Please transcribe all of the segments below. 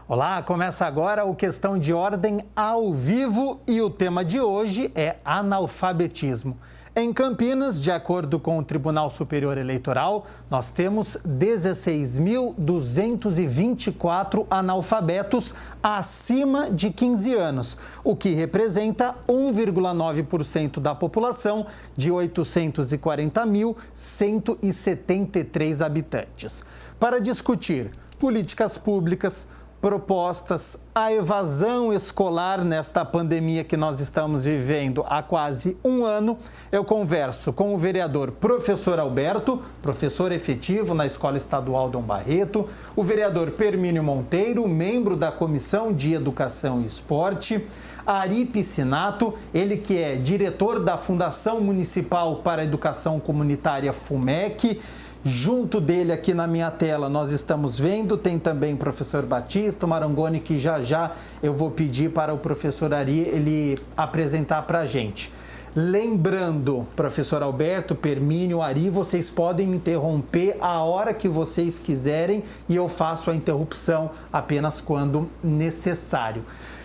Olá, começa agora o Questão de Ordem ao vivo e o tema de hoje é analfabetismo. Em Campinas, de acordo com o Tribunal Superior Eleitoral, nós temos 16.224 analfabetos acima de 15 anos, o que representa 1,9% da população de 840.173 habitantes. Para discutir políticas públicas, propostas, a evasão escolar nesta pandemia que nós estamos vivendo há quase um ano, eu converso com o vereador Professor Alberto, professor efetivo na Escola Estadual Dom Barreto, o vereador Permínio Monteiro, membro da Comissão de Educação e Esporte, Ari Piscinato, ele que é diretor da Fundação Municipal para a Educação Comunitária FUMEC. Junto dele, aqui na minha tela, nós estamos vendo, tem também o professor Batista Marangoni, que já eu vou pedir para o professor Ari ele apresentar para a gente. Lembrando, professor Alberto, Permínio, Ari, vocês podem me interromper a hora que vocês quiserem e eu faço a interrupção apenas quando necessário.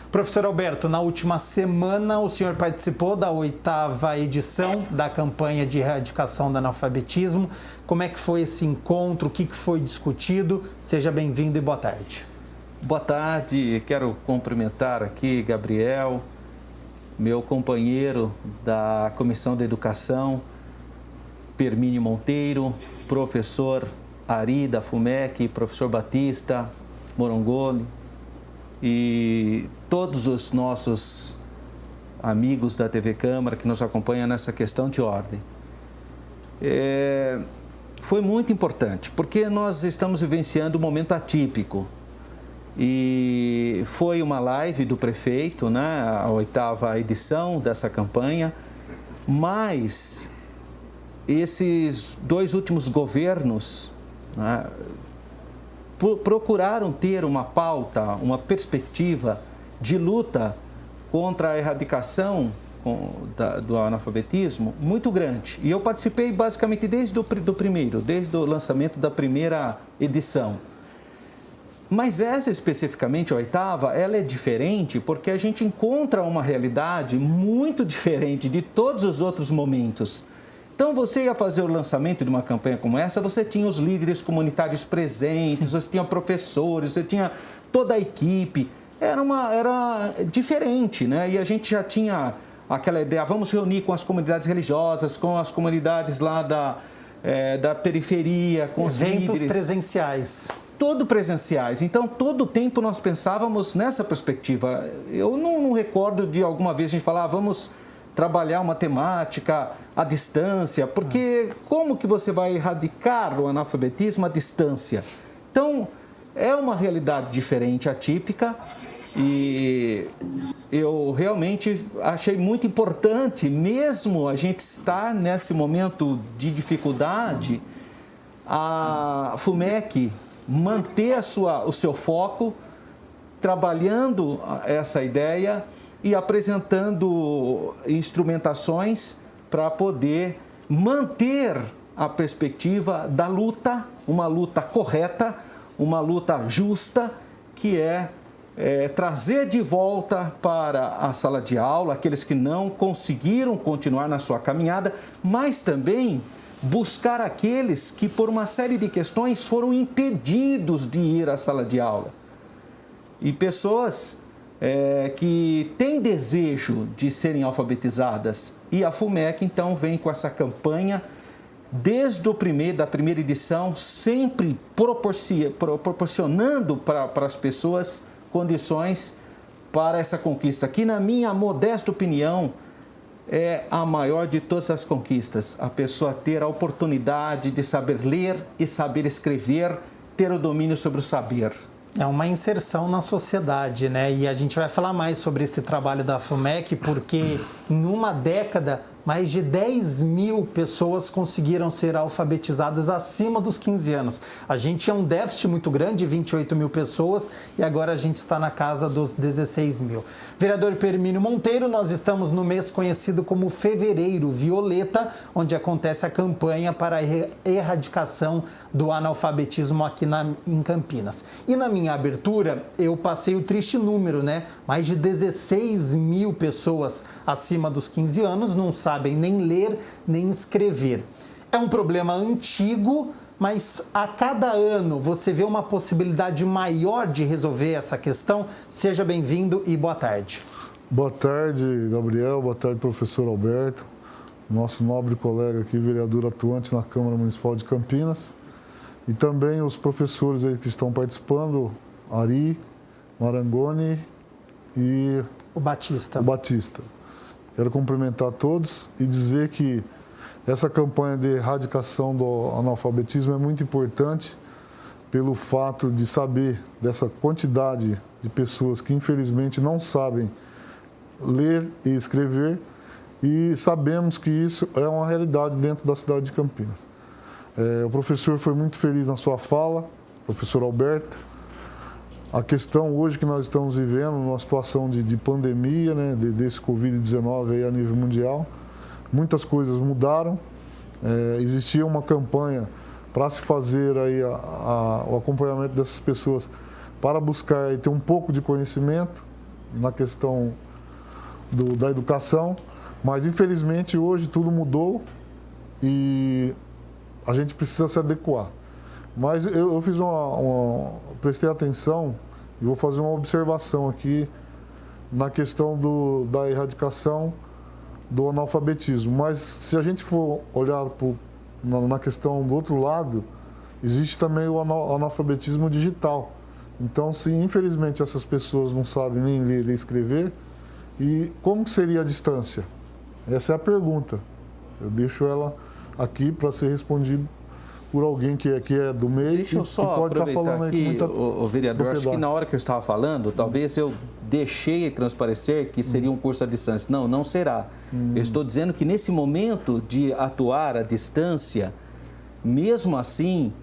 Professor Alberto, na última semana o senhor participou da 8ª edição da campanha de erradicação do analfabetismo. Como é que foi esse encontro? O que foi discutido? Seja bem-vindo e boa tarde. Boa tarde, quero cumprimentar aqui Gabriel, meu companheiro da Comissão de Educação, Permínio Monteiro, professor Ari da FUMEC, professor Batista Marangoni, e todos os nossos amigos da TV Câmara que nos acompanham nessa questão de ordem. Foi muito importante, porque nós estamos vivenciando um momento atípico. E foi uma live do prefeito, né, a 8ª edição dessa campanha, mas esses 2 últimos governos, né, procuraram ter uma pauta, uma perspectiva de luta contra a erradicação do analfabetismo muito grande. E eu participei basicamente desde o lançamento da primeira edição. Mas essa especificamente, a 8ª, ela é diferente porque a gente encontra uma realidade muito diferente de todos os outros momentos. Então, você ia fazer o lançamento de uma campanha como essa, você tinha os líderes comunitários presentes, você tinha professores, você tinha toda a equipe. Era diferente, né? E a gente já tinha aquela ideia, vamos reunir com as comunidades religiosas, com as comunidades lá da periferia, com os líderes. Eventos presenciais. Todo presenciais. Então, todo o tempo nós pensávamos nessa perspectiva. Eu não recordo de alguma vez a gente falar, vamos trabalhar uma temática à distância, porque como que você vai erradicar o analfabetismo à distância? Então, é uma realidade diferente, atípica, e eu realmente achei muito importante, mesmo a gente estar nesse momento de dificuldade, a FUMEC manter o seu foco, trabalhando essa ideia e apresentando instrumentações para poder manter a perspectiva da luta, uma luta correta, uma luta justa, que é trazer de volta para a sala de aula aqueles que não conseguiram continuar na sua caminhada, mas também buscar aqueles que, por uma série de questões, foram impedidos de ir à sala de aula. E pessoas que têm desejo de serem alfabetizadas. E a FUMEC, então, vem com essa campanha, desde da primeira edição, sempre proporcionando para as pessoas condições para essa conquista, que, na minha modesta opinião, é a maior de todas as conquistas. A pessoa ter a oportunidade de saber ler e saber escrever, ter o domínio sobre o saber. É uma inserção na sociedade, né? E a gente vai falar mais sobre esse trabalho da FUMEC, porque em uma década mais de 10 mil pessoas conseguiram ser alfabetizadas acima dos 15 anos. A gente tinha um déficit muito grande, 28 mil pessoas, e agora a gente está na casa dos 16 mil. Vereador Hermínio Monteiro, nós estamos no mês conhecido como Fevereiro Violeta, onde acontece a campanha para a erradicação do analfabetismo aqui em Campinas. E na minha abertura, eu passei o triste número, né? Mais de 16 mil pessoas acima dos 15 anos não sabem nem ler, nem escrever. É um problema antigo, mas a cada ano você vê uma possibilidade maior de resolver essa questão. Seja bem-vindo e boa tarde. Boa tarde, Gabriel. Boa tarde, professor Alberto. Nosso nobre colega aqui, vereador atuante na Câmara Municipal de Campinas. E também os professores aí que estão participando, Ari, Marangoni e o Batista. Quero cumprimentar todos e dizer que essa campanha de erradicação do analfabetismo é muito importante pelo fato de saber dessa quantidade de pessoas que infelizmente não sabem ler e escrever, e sabemos que isso é uma realidade dentro da cidade de Campinas. O professor foi muito feliz na sua fala, professor Alberto. A questão hoje que nós estamos vivendo, numa situação de pandemia, né, desse Covid-19 aí a nível mundial, muitas coisas mudaram. Existia uma campanha para se fazer aí o acompanhamento dessas pessoas para buscar aí ter um pouco de conhecimento na questão da educação, mas infelizmente hoje tudo mudou e a gente precisa se adequar. Mas eu fiz prestei atenção e vou fazer uma observação aqui na questão da erradicação do analfabetismo. Mas se a gente for olhar na questão do outro lado, existe também o analfabetismo digital. Então, se infelizmente essas pessoas não sabem nem ler nem escrever, e como que seria a distância? Essa é a pergunta. Eu deixo ela aqui para ser respondido por alguém que é do meio. Deixa eu só aproveitar aqui, o vereador, acho que na hora que eu estava falando, talvez eu deixei transparecer que seria um curso à distância. Não, não será. Eu estou dizendo que nesse momento de atuar à distância, mesmo assim,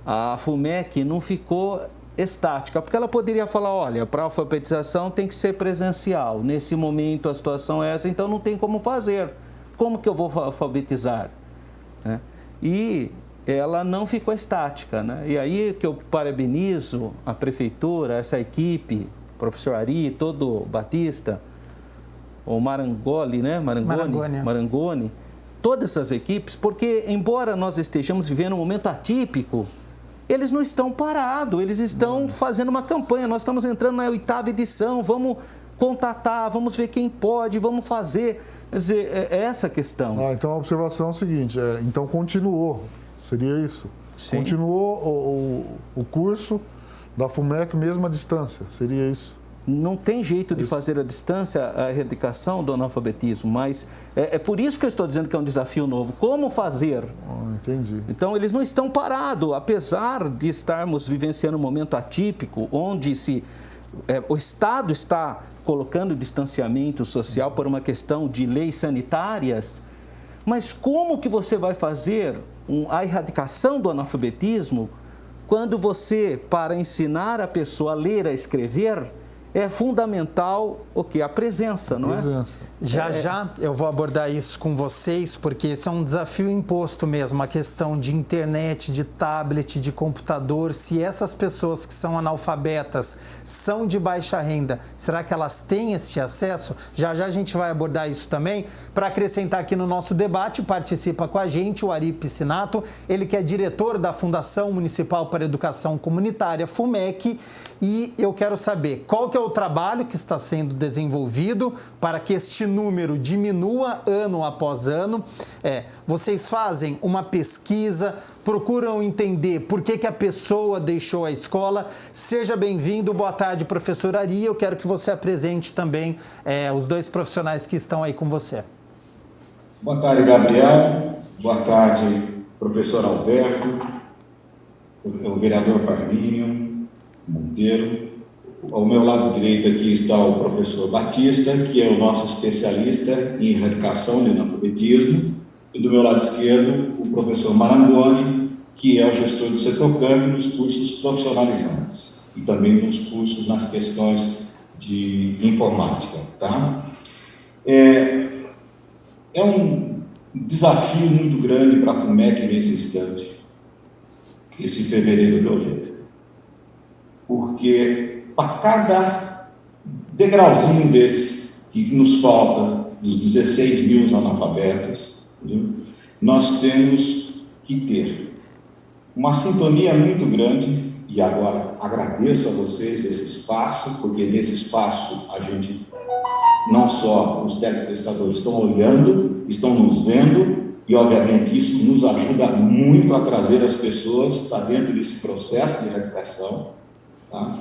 a FUMEC não ficou estática, porque ela poderia falar, olha, para a alfabetização tem que ser presencial. Nesse momento a situação é essa, então não tem como fazer. Como que eu vou alfabetizar? E ela não ficou estática, né? E aí que eu parabenizo a prefeitura, essa equipe, o professor Ari, todo o Batista, o Marangoni, né? Marangoni, todas essas equipes, porque embora nós estejamos vivendo um momento atípico, eles não estão parados, eles estão fazendo uma campanha. Nós estamos entrando na 8ª edição, vamos contatar, vamos ver quem pode, vamos fazer. Quer dizer, é essa a questão. Então a observação é o seguinte, então continuou, seria isso? Sim. Continuou o curso da FUMEC mesmo à distância, seria isso? Não tem jeito de fazer à distância a erradicação do analfabetismo, mas é por isso que eu estou dizendo que é um desafio novo. Como fazer? Entendi. Então, eles não estão parados, apesar de estarmos vivenciando um momento atípico, onde o Estado está colocando distanciamento social por uma questão de leis sanitárias, mas como que você vai fazer a erradicação do analfabetismo quando você, para ensinar a pessoa a ler, a escrever, é fundamental o que? A presença, não é? Já eu vou abordar isso com vocês, porque esse é um desafio imposto mesmo, a questão de internet, de tablet, de computador. Se essas pessoas que são analfabetas são de baixa renda, será que elas têm esse acesso? Já a gente vai abordar isso também. Para acrescentar aqui no nosso debate, participa com a gente o Ari Piscinato, ele que é diretor da Fundação Municipal para a Educação Comunitária, FUMEC, e eu quero saber qual que é o trabalho que está sendo desenvolvido para que este número diminua ano após ano. Vocês fazem uma pesquisa, procuram entender por que a pessoa deixou a escola. Seja bem-vindo, boa tarde, professor Ari. Eu quero que você apresente também os dois profissionais que estão aí com você. Boa tarde, Gabriel. Boa tarde, professor Alberto, o vereador Hermínio Monteiro, Ao meu lado direito aqui está o professor Batista, que é o nosso especialista em erradicação do analfabetismo, e do meu lado esquerdo o professor Marangoni, que é o gestor do setor campo dos cursos profissionalizantes e também dos cursos nas questões de informática. Tá? É um desafio muito grande para a FUMEC nesse instante, esse fevereiro violento, porque para cada degrauzinho desse que nos falta, dos 16 mil analfabetos, entendeu? Nós temos que ter uma sintonia muito grande, e agora agradeço a vocês esse espaço, porque nesse espaço a gente, não só os teleprestadores estão olhando, estão nos vendo, e obviamente isso nos ajuda muito a trazer as pessoas para dentro desse processo de erradicação. Tá?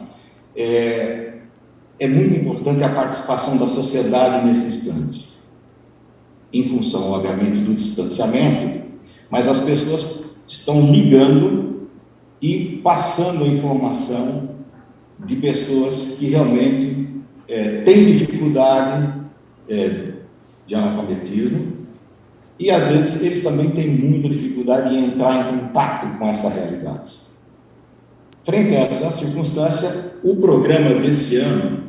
É muito importante a participação da sociedade nesse instante, em função, obviamente, do distanciamento, mas as pessoas estão ligando e passando a informação de pessoas que realmente têm dificuldade de analfabetismo, e às vezes eles também têm muita dificuldade em entrar em contato com essa realidade. Frente a essa circunstância, o programa desse ano,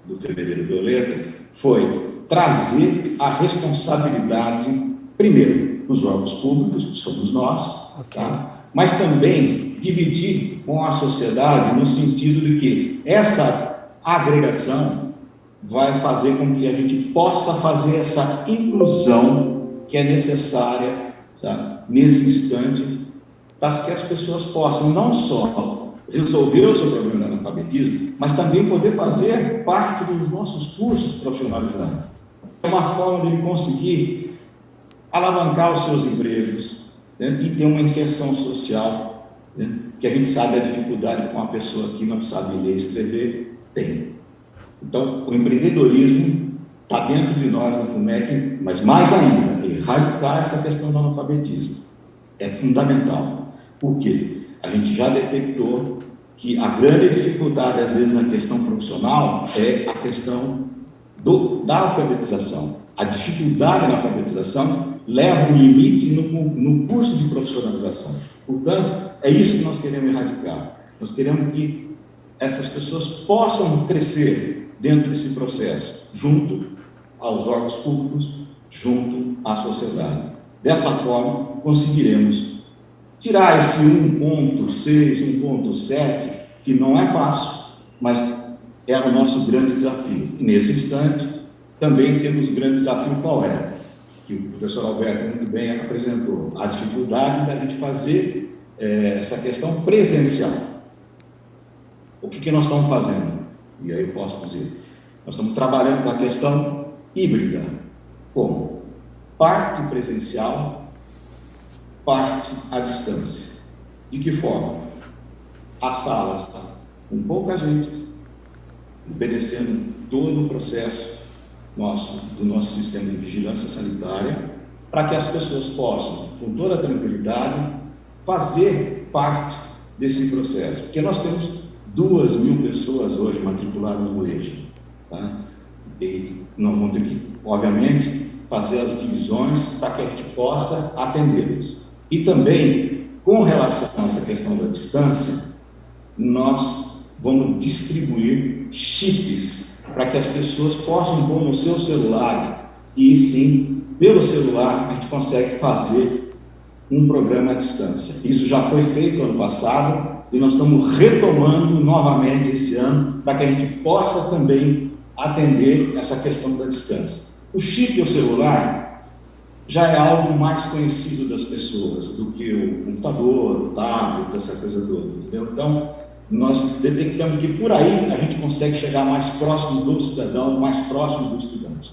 do Fevereiro Violento, foi trazer a responsabilidade, primeiro, dos órgãos públicos, que somos nós, tá? Mas também dividir com a sociedade no sentido de que essa agregação vai fazer com que a gente possa fazer essa inclusão que é necessária, tá? Nesse instante, para que as pessoas possam não só resolver o seu problema de analfabetismo, mas também poder fazer parte dos nossos cursos profissionalizantes. É uma forma de ele conseguir alavancar os seus empregos, né, e ter uma inserção social, né, que a gente sabe a dificuldade que uma pessoa que não sabe ler e escrever tem. Então, o empreendedorismo está dentro de nós na FUMEC, mas mais ainda, erradicar essa questão do analfabetismo é fundamental. Por quê? A gente já detectou que a grande dificuldade, às vezes, na questão profissional é a questão da alfabetização. A dificuldade na alfabetização leva um limite no curso de profissionalização. Portanto, é isso que nós queremos erradicar. Nós queremos que essas pessoas possam crescer dentro desse processo, junto aos órgãos públicos, junto à sociedade. Dessa forma, conseguiremos tirar esse 1,6, 1,7, que não é fácil, mas é o nosso grande desafio. E nesse instante, também temos um grande desafio qual é? Que o professor Alberto muito bem apresentou, a dificuldade da gente fazer essa questão presencial. O que nós estamos fazendo? E aí eu posso dizer, nós estamos trabalhando com a questão híbrida, como parte presencial, parte à distância. De que forma? As salas com pouca gente, obedecendo todo o processo do nosso sistema de vigilância sanitária, para que as pessoas possam, com toda a tranquilidade, fazer parte desse processo. Porque nós temos 2.000 pessoas hoje matriculadas no EJA, tá? E nós vamos ter que, obviamente, fazer as divisões para que a gente possa atendê-los. E também, com relação a essa questão da distância, nós vamos distribuir chips para que as pessoas possam pôr nos seus celulares, e sim, pelo celular, a gente consegue fazer um programa à distância. Isso já foi feito ano passado e nós estamos retomando novamente esse ano para que a gente possa também atender essa questão da distância. O chip e o celular já é algo mais conhecido das pessoas do que o computador, o tablet, essa coisa toda, entendeu? Então, nós detectamos que por aí a gente consegue chegar mais próximo do cidadão, mais próximo do estudante.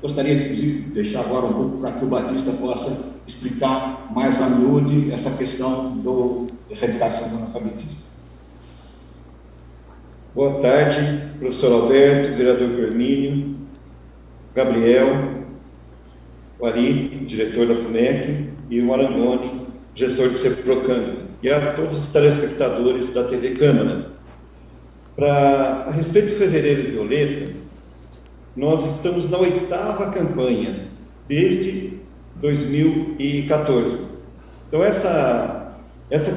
Gostaria, inclusive, de deixar agora um pouco para que o Batista possa explicar mais a miúde essa questão da erradicação do analfabetismo. Boa tarde, professor Alberto, vereador Firmínio, Gabriel, o Ari, diretor da FUMEC, e o Arangoni, gestor de CEPROCAM, e a todos os telespectadores da TV Câmara. A respeito do Fevereiro Violeta, nós estamos na 8ª campanha, desde 2014. Então, essa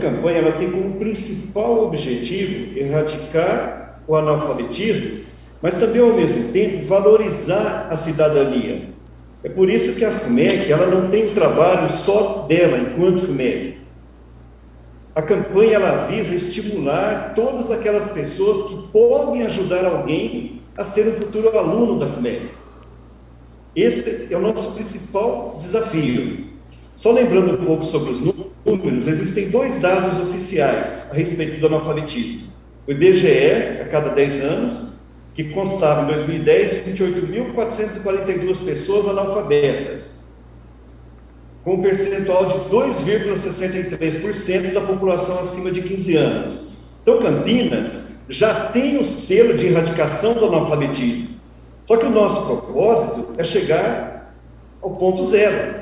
campanha ela tem como principal objetivo erradicar o analfabetismo, mas também, ao mesmo tempo, valorizar a cidadania. É por isso que a FUMEC ela não tem um trabalho só dela, enquanto FUMEC. A campanha ela visa estimular todas aquelas pessoas que podem ajudar alguém a ser um futuro aluno da FUMEC. Esse é o nosso principal desafio. Só lembrando um pouco sobre os números, existem 2 dados oficiais a respeito do analfabetismo. O IBGE, a cada 10 anos, que constava em 2010 28.442 pessoas analfabetas, com um percentual de 2,63% da população acima de 15 anos. Então, Campinas já tem o selo de erradicação do analfabetismo. Só que o nosso propósito é chegar ao ponto zero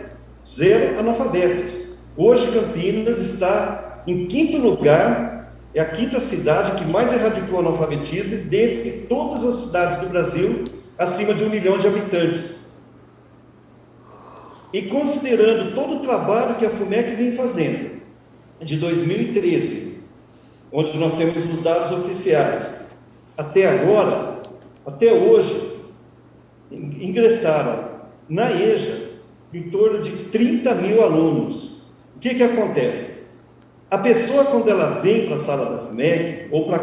analfabetos. Hoje, Campinas está em 5º lugar, é a 5ª cidade que mais erradicou o analfabetismo dentre todas as cidades do Brasil acima de 1 milhão de habitantes. E considerando todo o trabalho que a FUMEC vem fazendo, de 2013, onde nós temos os dados oficiais, até agora, até hoje, ingressaram na EJA em torno de 30 mil alunos. O que acontece? A pessoa, quando ela vem para a sala da FUMEC, ou para a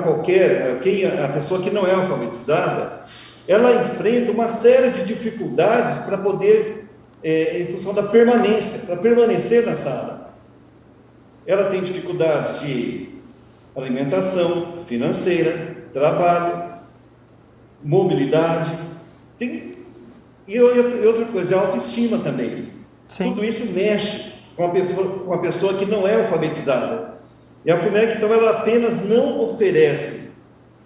pessoa que não é alfabetizada, ela enfrenta uma série de dificuldades para poder, em função da permanência, para permanecer na sala. Ela tem dificuldade de alimentação, financeira, trabalho, mobilidade, e outra coisa, a autoestima também. Sim. Tudo isso mexe com a pessoa que não é alfabetizada. E a FUMEC, então, ela apenas não oferece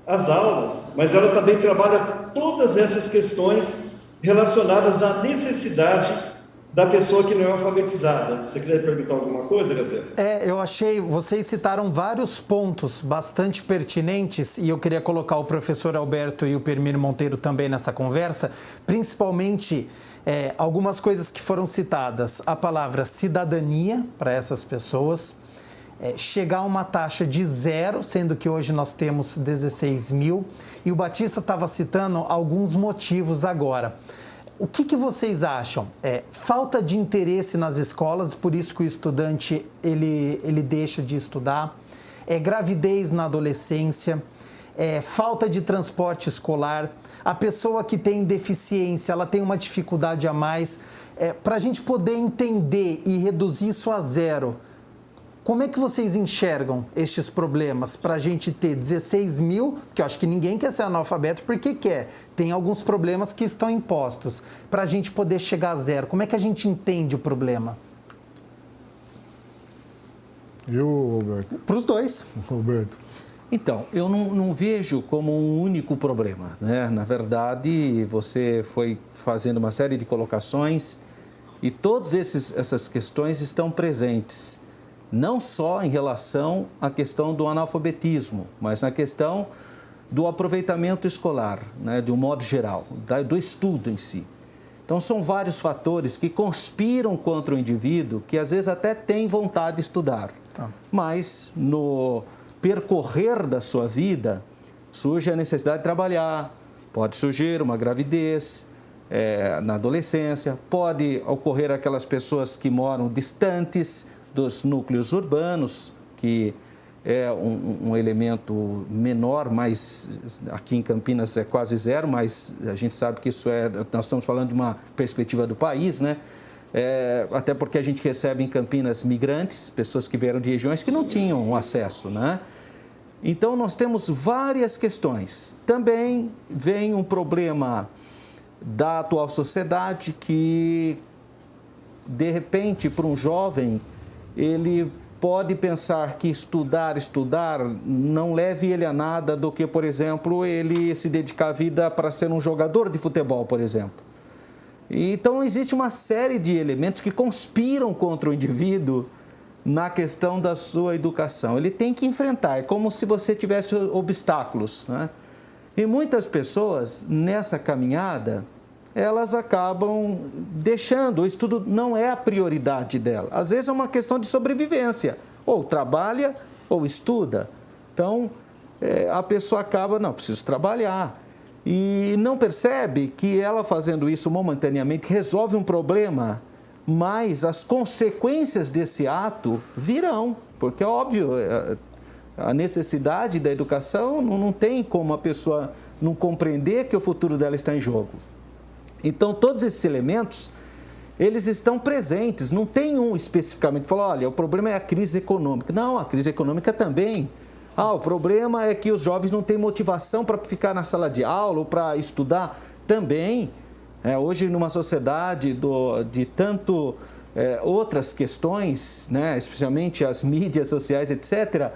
as aulas, mas ela também trabalha todas essas questões relacionadas à necessidade da pessoa que não é alfabetizada. Você queria perguntar alguma coisa, Gabriel? Eu achei, vocês citaram vários pontos bastante pertinentes e eu queria colocar o professor Alberto e o Permínio Monteiro também nessa conversa, principalmente algumas coisas que foram citadas, a palavra cidadania para essas pessoas, chegar a uma taxa de 0, sendo que hoje nós temos 16 mil, e o Batista estava citando alguns motivos agora. O que vocês acham? Falta de interesse nas escolas, por isso que o estudante ele deixa de estudar, gravidez na adolescência, falta de transporte escolar, a pessoa que tem deficiência, ela tem uma dificuldade a mais. Para a gente poder entender e reduzir isso a 0, como é que vocês enxergam estes problemas para a gente ter 16 mil, que eu acho que ninguém quer ser analfabeto porque quer, tem alguns problemas que estão impostos, para a gente poder chegar a 0, como é que a gente entende o problema? Roberto? Para os dois. Roberto. Então, eu não vejo como um único problema, né? Na verdade, você foi fazendo uma série de colocações e todas essas questões estão presentes. Não só em relação à questão do analfabetismo, mas na questão do aproveitamento escolar, né, de um modo geral, do estudo em si. Então, são vários fatores que conspiram contra o indivíduo que, às vezes, até tem vontade de estudar. Tá. Mas, no percorrer da sua vida, surge a necessidade de trabalhar, pode surgir uma gravidez na adolescência, pode ocorrer aquelas pessoas que moram distantes dos núcleos urbanos, que é um elemento menor, mas aqui em Campinas é quase 0, mas a gente sabe que isso nós estamos falando de uma perspectiva do país, né? Até porque a gente recebe em Campinas migrantes, pessoas que vieram de regiões que não tinham acesso, né? Então, nós temos várias questões. Também vem um problema da atual sociedade que, de repente, para um jovem, ele pode pensar que estudar não leve ele a nada do que, por exemplo, ele se dedicar a vida para ser um jogador de futebol, por exemplo. Então, existe uma série de elementos que conspiram contra o indivíduo na questão da sua educação. Ele tem que enfrentar, é como se você tivesse obstáculos, né? E muitas pessoas, nessa caminhada, elas acabam deixando, o estudo não é a prioridade dela. Às vezes é uma questão de sobrevivência, ou trabalha ou estuda. Então, a pessoa acaba, não, preciso trabalhar. E não percebe que ela fazendo isso momentaneamente resolve um problema, mas as consequências desse ato virão, porque é óbvio, a necessidade da educação não tem como a pessoa não compreender que o futuro dela está em jogo. Então, todos esses elementos, eles estão presentes, não tem um especificamente que fala, olha, o problema é a crise econômica. Não, a crise econômica também. O problema é que os jovens não têm motivação para ficar na sala de aula ou para estudar também. Hoje, numa sociedade de tanto outras questões, né, especialmente as mídias sociais, etc.,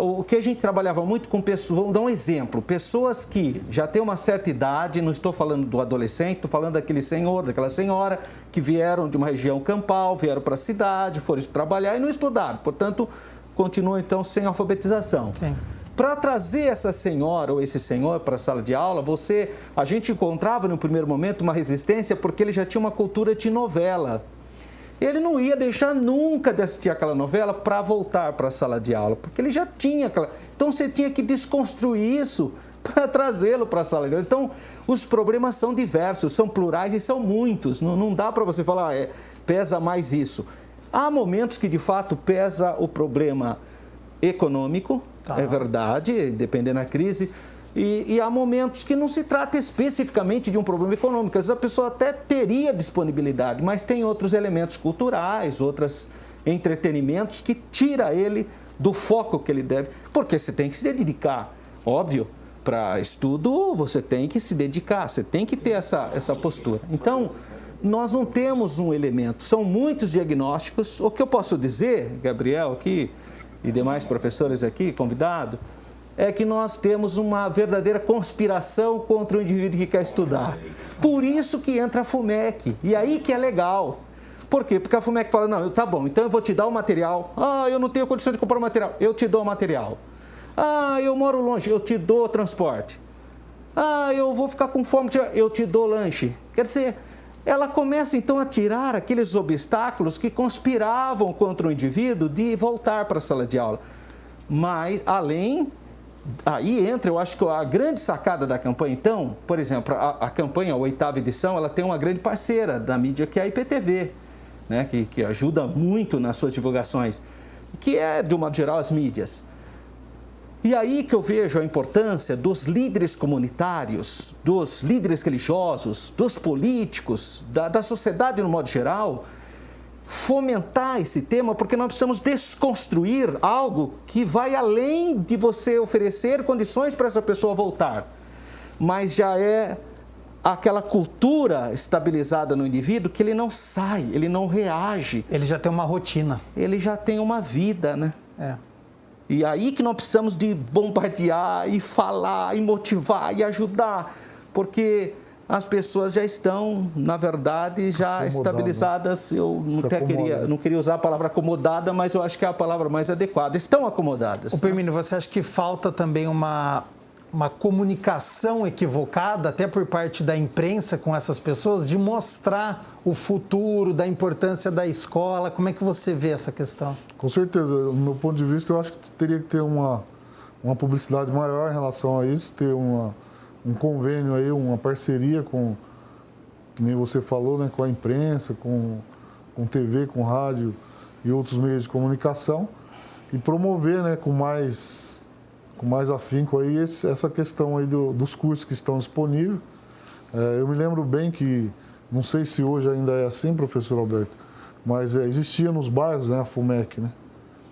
o que a gente trabalhava muito com pessoas, vamos dar um exemplo, pessoas que já têm uma certa idade, não estou falando do adolescente, estou falando daquele senhor, daquela senhora, que vieram de uma região campal, vieram para a cidade, foram trabalhar e não estudaram, portanto, continuam então sem alfabetização. Sim. Para trazer essa senhora ou esse senhor para a sala de aula, a gente encontrava no primeiro momento uma resistência porque ele já tinha uma cultura de novela. Ele não ia deixar nunca de assistir aquela novela para voltar para a sala de aula, porque ele já tinha aquela... Então, você tinha que desconstruir isso para trazê-lo para a sala de aula. Então, os problemas são diversos, são plurais e são muitos. Não dá para você falar, pesa mais isso. Há momentos que, de fato, pesa o problema econômico, é verdade, dependendo da crise, e há momentos que não se trata especificamente de um problema econômico. Às vezes a pessoa até teria disponibilidade, mas tem outros elementos culturais, outros entretenimentos que tira ele do foco que ele deve. Porque você tem que se dedicar, óbvio, para estudo você tem que se dedicar, você tem que ter essa postura. Então, nós não temos um elemento, são muitos diagnósticos. O que eu posso dizer, Gabriel aqui e demais professores aqui, convidado, é que nós temos uma verdadeira conspiração contra o indivíduo que quer estudar. Por isso que entra a FUMEC, e aí que é legal. Por quê? Porque a FUMEC fala, não, tá bom, então eu vou te dar o material. Eu não tenho condição de comprar o material, eu te dou o material. Eu moro longe, eu te dou o transporte. Eu vou ficar com fome, eu te dou lanche. Quer dizer, ela começa então a tirar aqueles obstáculos que conspiravam contra o indivíduo de voltar para a sala de aula. Mas, aí entra, eu acho que a grande sacada da campanha, então, por exemplo, a campanha, a 8ª edição, ela tem uma grande parceira da mídia, que é a IPTV, né, que ajuda muito nas suas divulgações, que é, de um modo geral, as mídias. E aí que eu vejo a importância dos líderes comunitários, dos líderes religiosos, dos políticos, da sociedade no modo geral, fomentar esse tema, porque nós precisamos desconstruir algo que vai além de você oferecer condições para essa pessoa voltar, mas já é aquela cultura estabilizada no indivíduo que ele não sai, ele não reage. Ele já tem uma rotina. Ele já tem uma vida, né? E aí que nós precisamos de bombardear e falar e motivar e ajudar, porque as pessoas já estão, na verdade, já estabilizadas. Eu não queria usar a palavra acomodada, mas eu acho que é a palavra mais adequada. Estão acomodadas. Pirmino, você acha que falta também uma comunicação equivocada, até por parte da imprensa com essas pessoas, de mostrar o futuro, da importância da escola? Como é que você vê essa questão? Com certeza. Do meu ponto de vista, eu acho que teria que ter uma publicidade maior em relação a isso, ter um convênio aí, uma parceria com, que nem você falou, né, com a imprensa, com TV, com rádio e outros meios de comunicação, e promover, né, com mais afinco aí essa questão aí dos cursos que estão disponíveis. Eu me lembro bem que, não sei se hoje ainda é assim, professor Alberto, mas existia nos bairros, né, a FUMEC, né?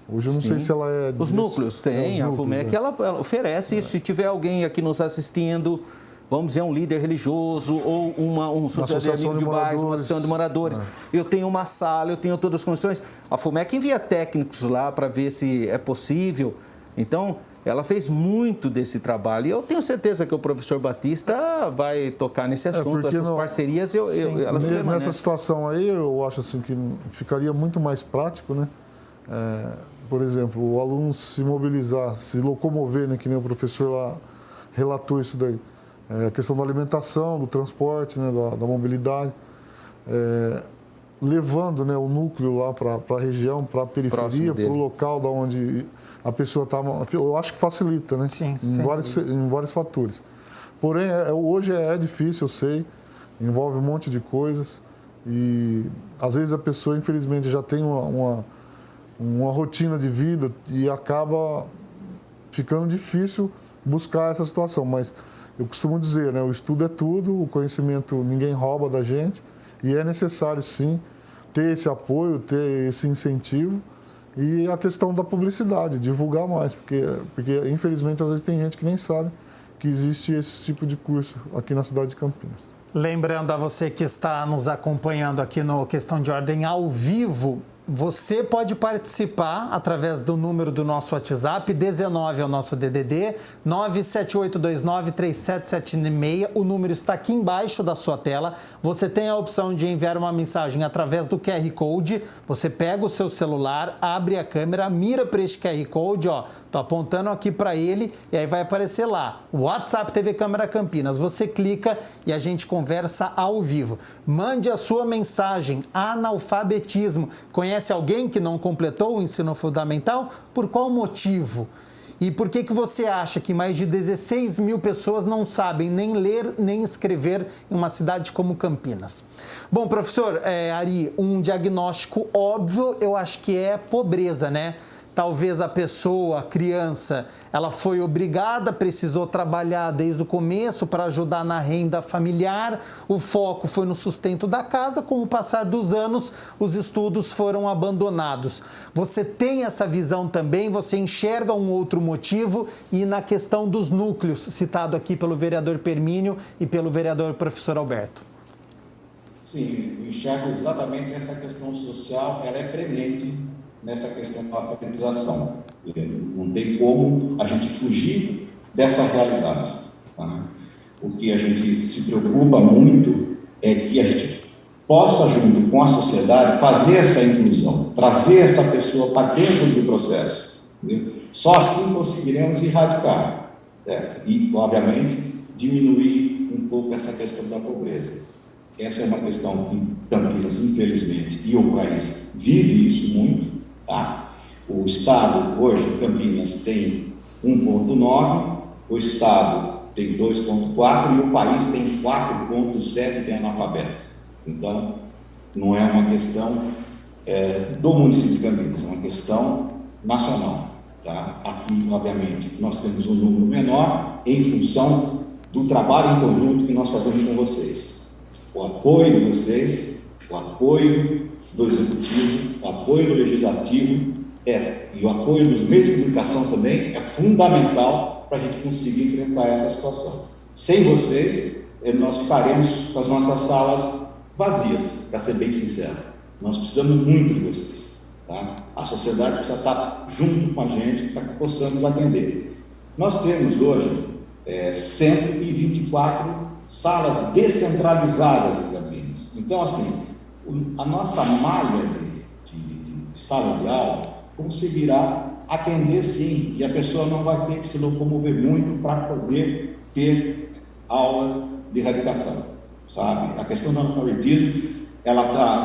Hoje eu não sei se ela é... Os núcleos tem, a FUMEC, ela oferece isso. Se tiver alguém aqui nos assistindo, vamos dizer, um líder religioso ou um associação de bairros, uma associação de moradores, eu tenho uma sala, eu tenho todas as condições. A FUMEC envia técnicos lá para ver se é possível. Então, ela fez muito desse trabalho. E eu tenho certeza que o professor Batista vai tocar nesse assunto. Essas parcerias, elas permanecem. Nessa situação aí, eu acho assim que ficaria muito mais prático, né? Por exemplo, o aluno se mobilizar, se locomover, né, que nem o professor lá relatou isso daí. A questão da alimentação, do transporte, né, da mobilidade, levando, né, o núcleo lá para a região, para a periferia, para o local da onde a pessoa está. Eu acho que facilita, né? Sim, em vários fatores. Porém, hoje é difícil, eu sei, envolve um monte de coisas e às vezes a pessoa, infelizmente, já tem uma rotina de vida e acaba ficando difícil buscar essa situação. Mas eu costumo dizer, né, o estudo é tudo, o conhecimento ninguém rouba da gente e é necessário, sim, ter esse apoio, ter esse incentivo e a questão da publicidade, divulgar mais, porque infelizmente, às vezes tem gente que nem sabe que existe esse tipo de curso aqui na cidade de Campinas. Lembrando a você que está nos acompanhando aqui no Questão de Ordem ao vivo, você pode participar através do número do nosso WhatsApp, 19 é o nosso DDD, 978293776. O número está aqui embaixo da sua tela. Você tem a opção de enviar uma mensagem através do QR Code. Você pega o seu celular, abre a câmera, mira para este QR Code, ó. Tô apontando aqui para ele e aí vai aparecer lá, WhatsApp TV Câmara Campinas. Você clica e a gente conversa ao vivo. Mande a sua mensagem. Analfabetismo. Conhece alguém que não completou o ensino fundamental? Por qual motivo? E por que você acha que mais de 16 mil pessoas não sabem nem ler nem escrever em uma cidade como Campinas? Bom, professor Ari, um diagnóstico óbvio eu acho que é pobreza, né? Talvez a pessoa, a criança, ela foi obrigada, precisou trabalhar desde o começo para ajudar na renda familiar, o foco foi no sustento da casa, com o passar dos anos, os estudos foram abandonados. Você tem essa visão também, você enxerga um outro motivo e na questão dos núcleos, citado aqui pelo vereador Permínio e pelo vereador professor Alberto. Sim, eu enxergo exatamente essa questão social, ela é premente nessa questão da alfabetização. Não tem como a gente fugir dessa realidade. Tá? O que a gente se preocupa muito é que a gente possa, junto com a sociedade, fazer essa inclusão, trazer essa pessoa para dentro do processo. Entendeu? Só assim conseguiremos erradicar, certo? E, obviamente, diminuir um pouco essa questão da pobreza. Essa é uma questão que Campinas, infelizmente, e o país vive isso muito. Tá? O Estado, hoje, Campinas, tem 1,9, o Estado tem 2,4 e o país tem 4,7 de analfabetos. Então, não é uma questão do município de Campinas, é uma questão nacional. Tá? Aqui, obviamente, nós temos um número menor em função do trabalho em conjunto que nós fazemos com vocês. O apoio de vocês, o apoio do Executivo, o apoio do Legislativo e o apoio dos meios de comunicação também é fundamental para a gente conseguir enfrentar essa situação. Sem vocês, nós ficaremos com as nossas salas vazias, para ser bem sincero. Nós precisamos muito de vocês. Tá? A sociedade precisa estar junto com a gente para que possamos atender. Nós temos hoje 124 salas descentralizadas em Campinas. Então, assim, a nossa malha de sala de aula conseguirá atender sim, e a pessoa não vai ter que se locomover muito para poder ter aula de erradicação, sabe? A questão do analfabetismo,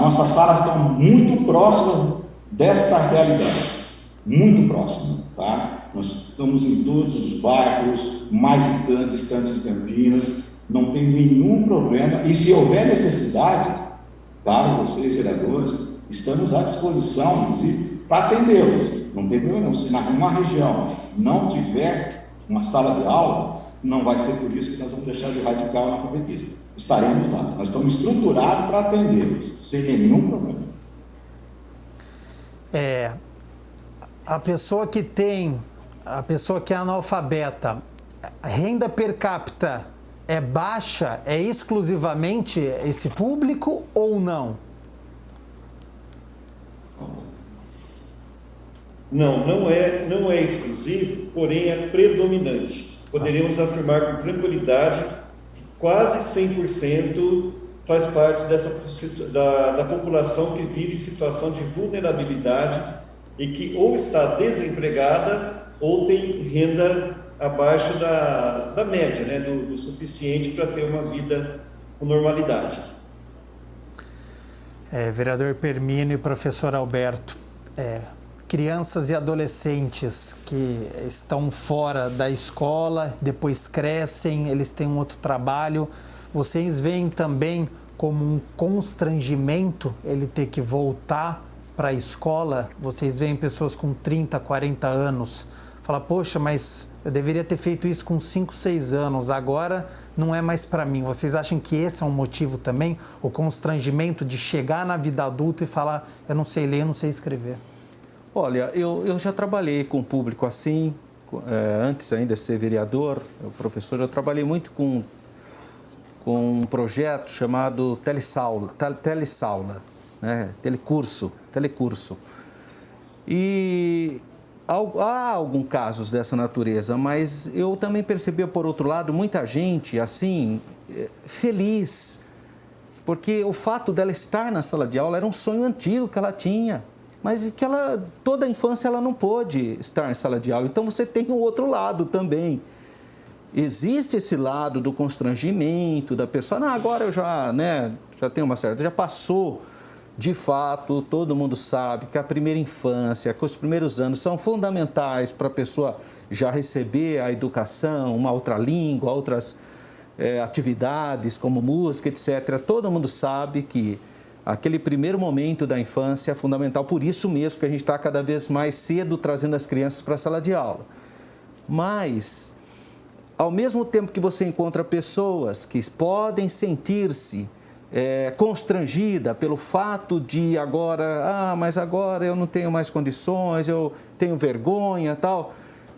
nossas salas estão muito próximas desta realidade, muito próximas, tá? Nós estamos em todos os bairros mais distantes de Campinas, não tem nenhum problema, e se houver necessidade, claro, vocês, vereadores, estamos à disposição, inclusive, para atendê-los. Não tem problema não. Se numa região não tiver uma sala de aula, não vai ser por isso que nós vamos deixar de erradicar o analfabetismo. Estaremos lá. Nós estamos estruturados para atendê-los, sem nenhum problema. A pessoa que é analfabeta, a renda per capita é baixa, é exclusivamente esse público ou não? Não é exclusivo, porém é predominante. Poderíamos afirmar com tranquilidade que quase 100% faz parte da população que vive em situação de vulnerabilidade e que ou está desempregada ou tem renda abaixo da média, né, do suficiente para ter uma vida com normalidade. Vereador Permínio e professor Alberto, crianças e adolescentes que estão fora da escola, depois crescem, eles têm um outro trabalho, vocês veem também como um constrangimento ele ter que voltar para a escola? Vocês veem pessoas com 30, 40 anos, falar, poxa, mas eu deveria ter feito isso com 5, 6 anos, agora não é mais para mim. Vocês acham que esse é um motivo também, o constrangimento de chegar na vida adulta e falar, eu não sei ler, eu não sei escrever? Olha, eu já trabalhei com público assim, antes ainda de ser vereador, professor, eu trabalhei muito com um projeto chamado telesaula, né? telecurso. E há alguns casos dessa natureza, mas eu também percebi, por outro lado, muita gente assim, feliz, porque o fato dela estar na sala de aula era um sonho antigo que ela tinha, mas que toda a infância ela não pôde estar em sala de aula. Então você tem o outro lado também. Existe esse lado do constrangimento da pessoa, não, agora eu já tenho uma certa, já passou. De fato, todo mundo sabe que a primeira infância, que os primeiros anos são fundamentais para a pessoa já receber a educação, uma outra língua, outras atividades como música, etc. Todo mundo sabe que aquele primeiro momento da infância é fundamental, por isso mesmo que a gente está cada vez mais cedo trazendo as crianças para a sala de aula. Mas, ao mesmo tempo que você encontra pessoas que podem sentir-se constrangida pelo fato de mas agora eu não tenho mais condições, eu tenho vergonha e tal,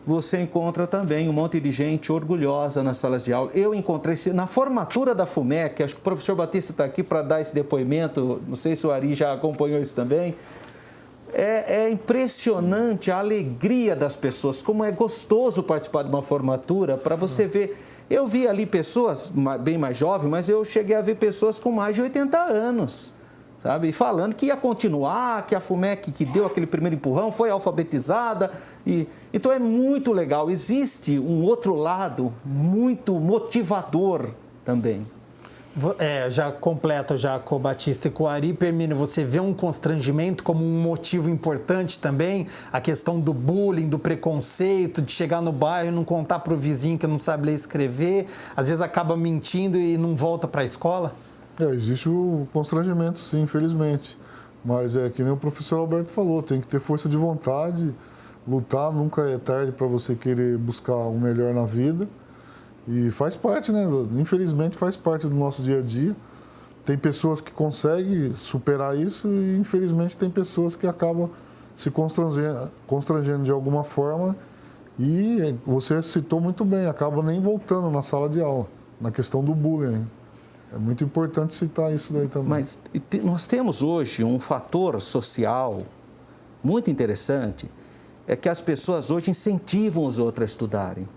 você encontra também um monte de gente orgulhosa nas salas de aula. Eu encontrei na formatura da FUMEC, acho que o professor Batista está aqui para dar esse depoimento, não sei se o Ari já acompanhou isso também. É impressionante a alegria das pessoas, como é gostoso participar de uma formatura, para você ver. Eu vi ali pessoas bem mais jovens, mas eu cheguei a ver pessoas com mais de 80 anos, sabe? E falando que ia continuar, que a FUMEC que deu aquele primeiro empurrão foi alfabetizada. Então é muito legal. Existe um outro lado muito motivador também. Já completa já com o Batista e com o Ari. Permínio, você vê um constrangimento como um motivo importante também? A questão do bullying, do preconceito, de chegar no bairro e não contar para o vizinho que não sabe ler e escrever, às vezes acaba mentindo e não volta para a escola? Existe o constrangimento, sim, infelizmente. Mas é que nem o professor Alberto falou, tem que ter força de vontade, lutar, nunca é tarde para você querer buscar o melhor na vida. E faz parte, né? Infelizmente faz parte do nosso dia a dia. Tem pessoas que conseguem superar isso e infelizmente tem pessoas que acabam se constrangendo de alguma forma e você citou muito bem, acaba nem voltando na sala de aula, na questão do bullying. É muito importante citar isso daí também. Mas nós temos hoje um fator social muito interessante, é que as pessoas hoje incentivam os outros a estudarem.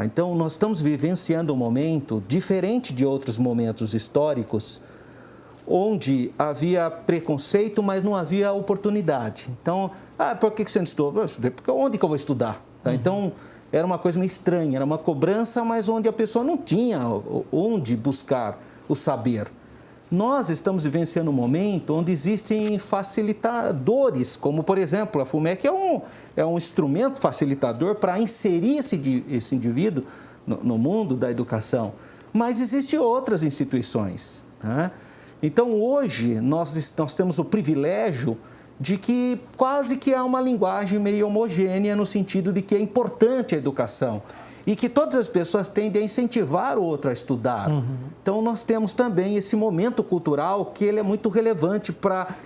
Então, nós estamos vivenciando um momento diferente de outros momentos históricos, onde havia preconceito, mas não havia oportunidade. Então, por que você não estudou? Eu estudei, porque onde que eu vou estudar? Então, era uma coisa meio estranha, era uma cobrança, mas onde a pessoa não tinha onde buscar o saber. Nós estamos vivenciando um momento onde existem facilitadores, como, por exemplo, a FUMEC é um instrumento facilitador para inserir esse indivíduo no mundo da educação. Mas existem outras instituições, né? Então, hoje, nós temos o privilégio de que quase que há uma linguagem meio homogênea no sentido de que é importante a educação e que todas as pessoas tendem a incentivar o outro a estudar. Então, nós temos também esse momento cultural que ele é muito relevante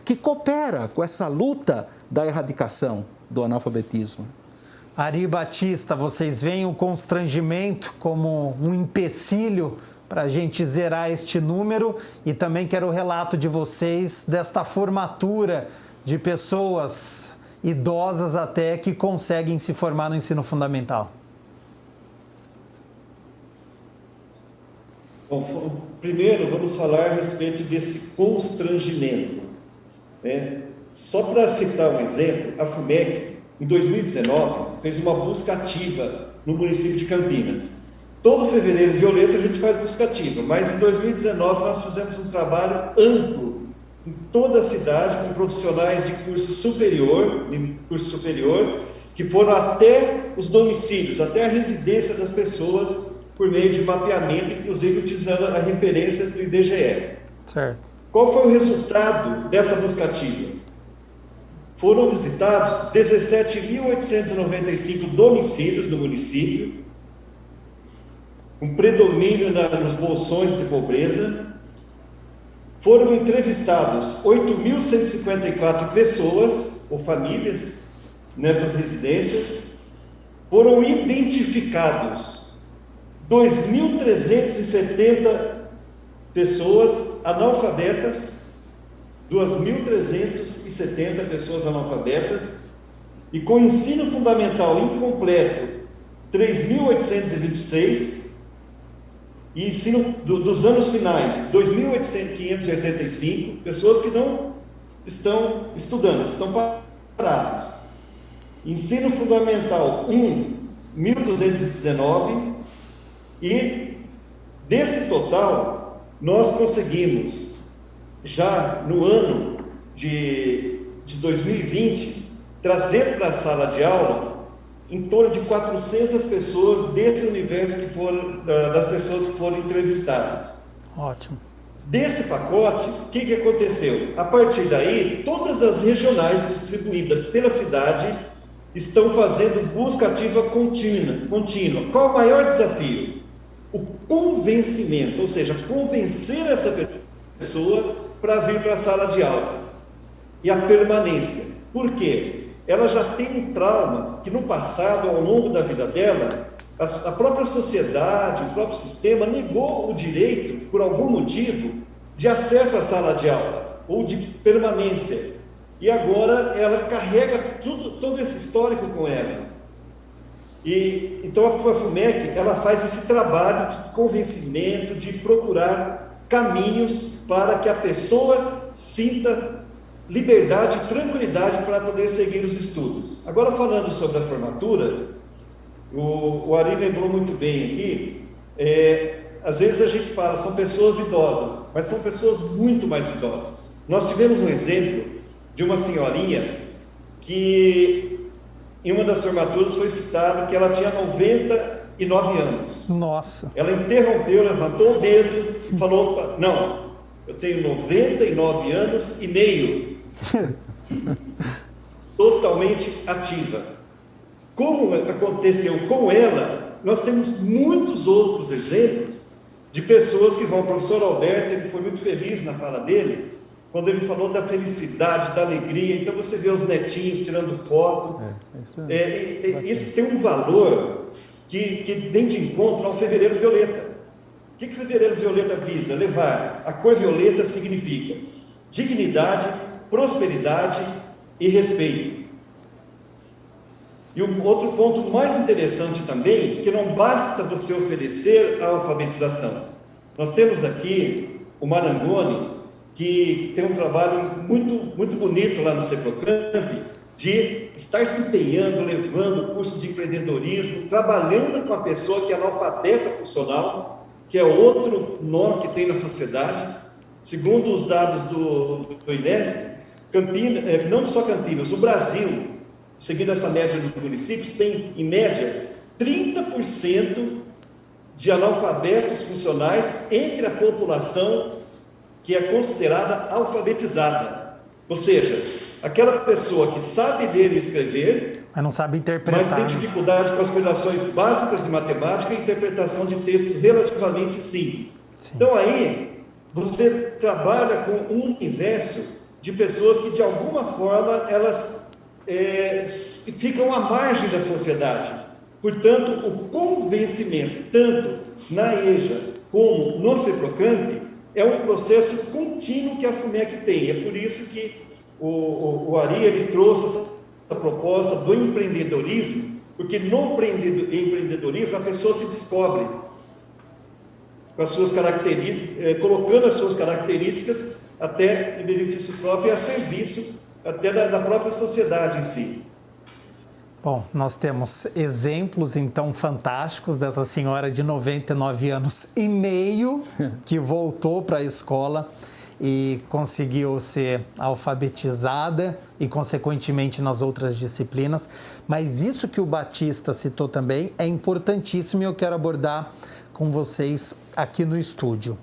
que coopera com essa luta da erradicação do analfabetismo. Ari e Batista, vocês veem o constrangimento como um empecilho para a gente zerar este número e também quero o relato de vocês desta formatura de pessoas idosas até que conseguem se formar no ensino fundamental. Bom, primeiro vamos falar a respeito desse constrangimento, né? Só para citar um exemplo, a FUMEC, em 2019, fez uma busca ativa no município de Campinas. Todo fevereiro violeta a gente faz buscativa, mas em 2019 nós fizemos um trabalho amplo em toda a cidade com profissionais de curso superior, que foram até os domicílios, até a residência das pessoas por meio de mapeamento, inclusive utilizando a referência do IBGE. Certo. Qual foi o resultado dessa buscativa? Foram visitados 17.895 domicílios no município, um predomínio nos bolsões de pobreza. Foram entrevistados 8.154 pessoas ou famílias nessas residências. Foram identificados 2.370 pessoas analfabetas, 2.370 pessoas analfabetas, e com ensino fundamental incompleto, 3.826, e ensino dos anos finais, 2.585, pessoas que não estão estudando, estão parados. Ensino fundamental 1.219, e desse total, nós conseguimos, já no ano de 2020, trazer para a sala de aula em torno de 400 pessoas desse universo das pessoas que foram entrevistadas. Ótimo. Desse pacote, o que aconteceu? A partir daí, todas as regionais distribuídas pela cidade estão fazendo busca ativa contínua. Qual o maior desafio? O convencimento, ou seja, convencer essa pessoa para vir para a sala de aula. E a permanência. Por quê? Ela já tem um trauma que no passado, ao longo da vida dela, a própria sociedade, o próprio sistema negou o direito, por algum motivo, de acesso à sala de aula, ou de permanência. E agora ela carrega todo esse histórico com ela. E então a FUMEC, ela faz esse trabalho de convencimento, de procurar caminhos para que a pessoa sinta liberdade e tranquilidade para poder seguir os estudos. Agora, falando sobre a formatura, o Ari lembrou muito bem aqui, às vezes a gente fala, são pessoas idosas, mas são pessoas muito mais idosas. Nós tivemos um exemplo de uma senhorinha que, em uma das formaturas, foi citado que ela tinha 99 anos. Nossa. Ela interrompeu, levantou o dedo e falou, não, eu tenho 99 anos e meio. Totalmente ativa. Como aconteceu com ela, nós temos muitos outros exemplos de pessoas que vão. O professor Alberto, ele foi muito feliz na fala dele, quando ele falou da felicidade, da alegria. Então você vê os netinhos tirando foto. Isso tem um valor que vem de encontro ao Fevereiro Violeta. O que o Fevereiro Violeta visa? Levar. A cor violeta significa dignidade, prosperidade e respeito. E um outro ponto mais interessante também, que não basta você oferecer a alfabetização. Nós temos aqui o Marangoni, que tem um trabalho muito, muito bonito lá no CEPROCAMP, de estar se empenhando, levando cursos de empreendedorismo, trabalhando com a pessoa que é analfabeta funcional, que é outro nó que tem na sociedade. Segundo os dados do INEP, Campinas, não só Campinas, o Brasil, seguindo essa média dos municípios, tem, em média, 30% de analfabetos funcionais entre a população que é considerada alfabetizada. Ou seja, aquela pessoa que sabe ler e escrever, mas não sabe interpretar. Mas tem dificuldade com as operações básicas de matemática e interpretação de textos relativamente simples. Sim. Então aí, você trabalha com um universo de pessoas que, de alguma forma, elas ficam à margem da sociedade. Portanto, o convencimento, tanto na EJA como no CEPROCAMP, é um processo contínuo que a FUMEC tem. É por isso que o Ari, ele trouxe essa proposta do empreendedorismo, porque no empreendedorismo a pessoa se descobre com as suas características, colocando as suas características até em benefício próprio e a serviço até da própria sociedade em si. Bom, nós temos exemplos, então, fantásticos dessa senhora de 99 anos e meio que voltou para a escola e conseguiu ser alfabetizada e, consequentemente, nas outras disciplinas. Mas isso que o Batista citou também é importantíssimo e eu quero abordar com vocês aqui no estúdio.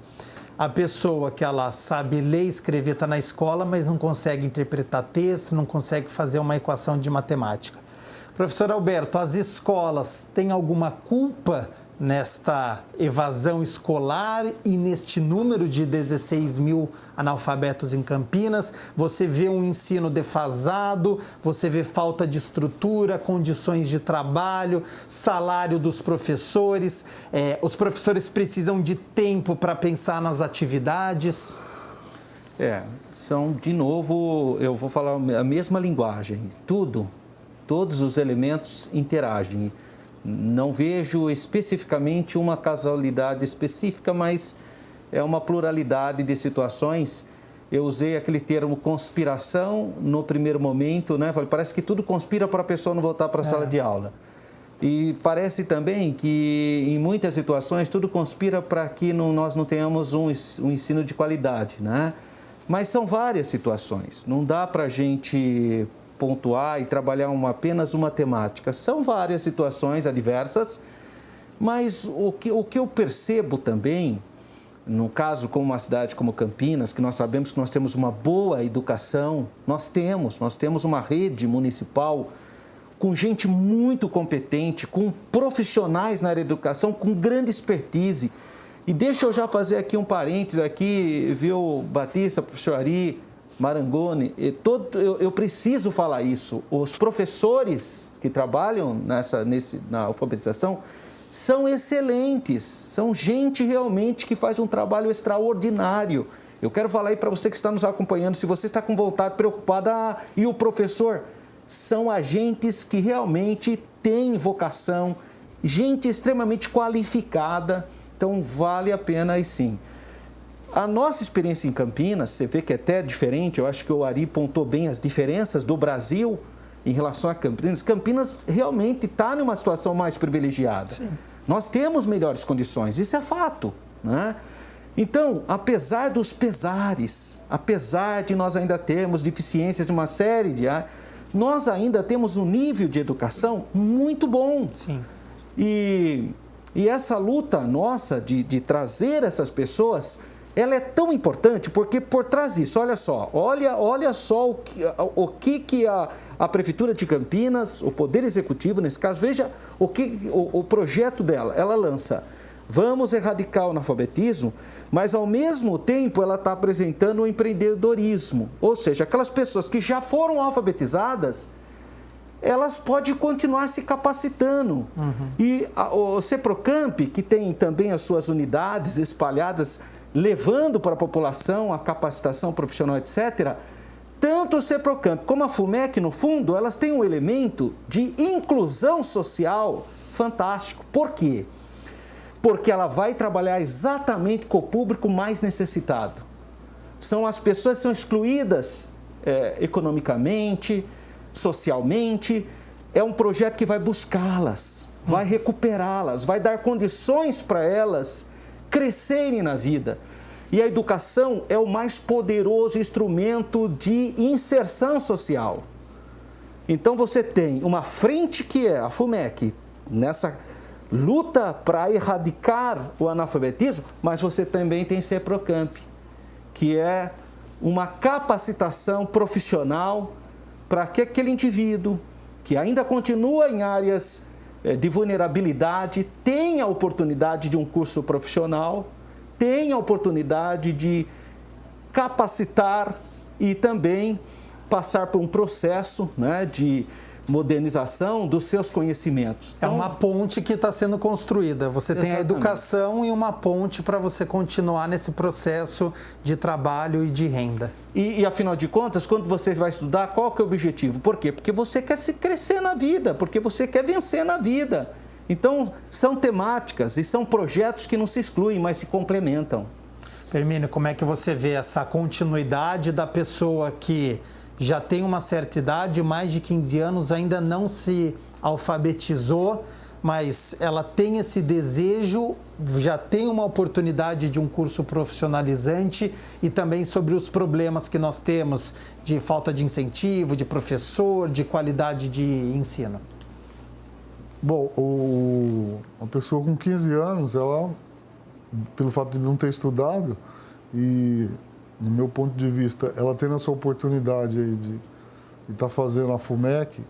A pessoa que ela sabe ler e escrever está na escola, mas não consegue interpretar texto, não consegue fazer uma equação de matemática. Professor Alberto, as escolas têm alguma culpa nesta evasão escolar e neste número de 16 mil analfabetos em Campinas? Você vê um ensino defasado, você vê falta de estrutura, condições de trabalho, salário dos professores, os professores precisam de tempo para pensar nas atividades? São, de novo, eu vou falar a mesma linguagem, todos os elementos interagem. Não vejo especificamente uma causalidade específica, mas é uma pluralidade de situações. Eu usei aquele termo conspiração no primeiro momento, né? Parece que tudo conspira para a pessoa não voltar para a sala de aula. E parece também que, em muitas situações, tudo conspira para que nós não tenhamos um ensino de qualidade, né? Mas são várias situações. Não dá para a gente pontuar e trabalhar apenas uma temática. São várias situações adversas, mas o que eu percebo também, no caso como uma cidade como Campinas, que nós sabemos que nós temos uma boa educação, nós temos uma rede municipal com gente muito competente, com profissionais na área da educação, com grande expertise. E deixa eu já fazer aqui um parênteses aqui, viu, Batista, professor Ari, Marangoni, eu preciso falar isso. Os professores que trabalham na alfabetização são excelentes, são gente realmente que faz um trabalho extraordinário. Eu quero falar aí para você que está nos acompanhando, se você está com vontade, preocupado, e o professor, são agentes que realmente têm vocação, gente extremamente qualificada, então vale a pena aí sim. A nossa experiência em Campinas, você vê que é até diferente, eu acho que o Ari pontou bem as diferenças do Brasil em relação a Campinas. Campinas realmente está numa situação mais privilegiada. Sim. Nós temos melhores condições, isso é fato, né? Então, apesar dos pesares, apesar de nós ainda termos deficiências de uma série de áreas, nós ainda temos um nível de educação muito bom. Sim. E essa luta nossa de trazer essas pessoas, ela é tão importante porque por trás disso, olha só o que a Prefeitura de Campinas, o Poder Executivo nesse caso, veja o projeto dela, ela lança, vamos erradicar o analfabetismo, mas ao mesmo tempo ela está apresentando o empreendedorismo, ou seja, aquelas pessoas que já foram alfabetizadas, elas podem continuar se capacitando. Uhum. E o CEPROCAMP, que tem também as suas unidades espalhadas, levando para a população a capacitação profissional, etc., tanto o CEPROCAMP como a FUMEC, no fundo, elas têm um elemento de inclusão social fantástico. Por quê? Porque ela vai trabalhar exatamente com o público mais necessitado. São as pessoas que são excluídas economicamente, socialmente. É um projeto que vai buscá-las, vai recuperá-las, vai dar condições para elas crescerem na vida. E a educação é o mais poderoso instrumento de inserção social. Então você tem uma frente que é a FUMEC, nessa luta para erradicar o analfabetismo, mas você também tem CEPROCAMP, que é uma capacitação profissional para que aquele indivíduo que ainda continua em áreas de vulnerabilidade tenha a oportunidade de um curso profissional, tenha a oportunidade de capacitar e também passar por um processo, né, de modernização dos seus conhecimentos. Então, é uma ponte que está sendo construída. Você tem a educação e uma ponte para você continuar nesse processo de trabalho e de renda. E afinal de contas, quando você vai estudar, qual que é o objetivo? Por quê? Porque você quer se crescer na vida, porque você quer vencer na vida. Então, são temáticas e são projetos que não se excluem, mas se complementam. Hermínio, como é que você vê essa continuidade da pessoa que já tem uma certa idade, mais de 15 anos, ainda não se alfabetizou, mas ela tem esse desejo, já tem uma oportunidade de um curso profissionalizante e também sobre os problemas que nós temos de falta de incentivo, de professor, de qualidade de ensino. Bom, uma pessoa com 15 anos, ela, pelo fato de não ter estudado e, no meu ponto de vista, ela tendo essa oportunidade aí de estar fazendo a FUMEC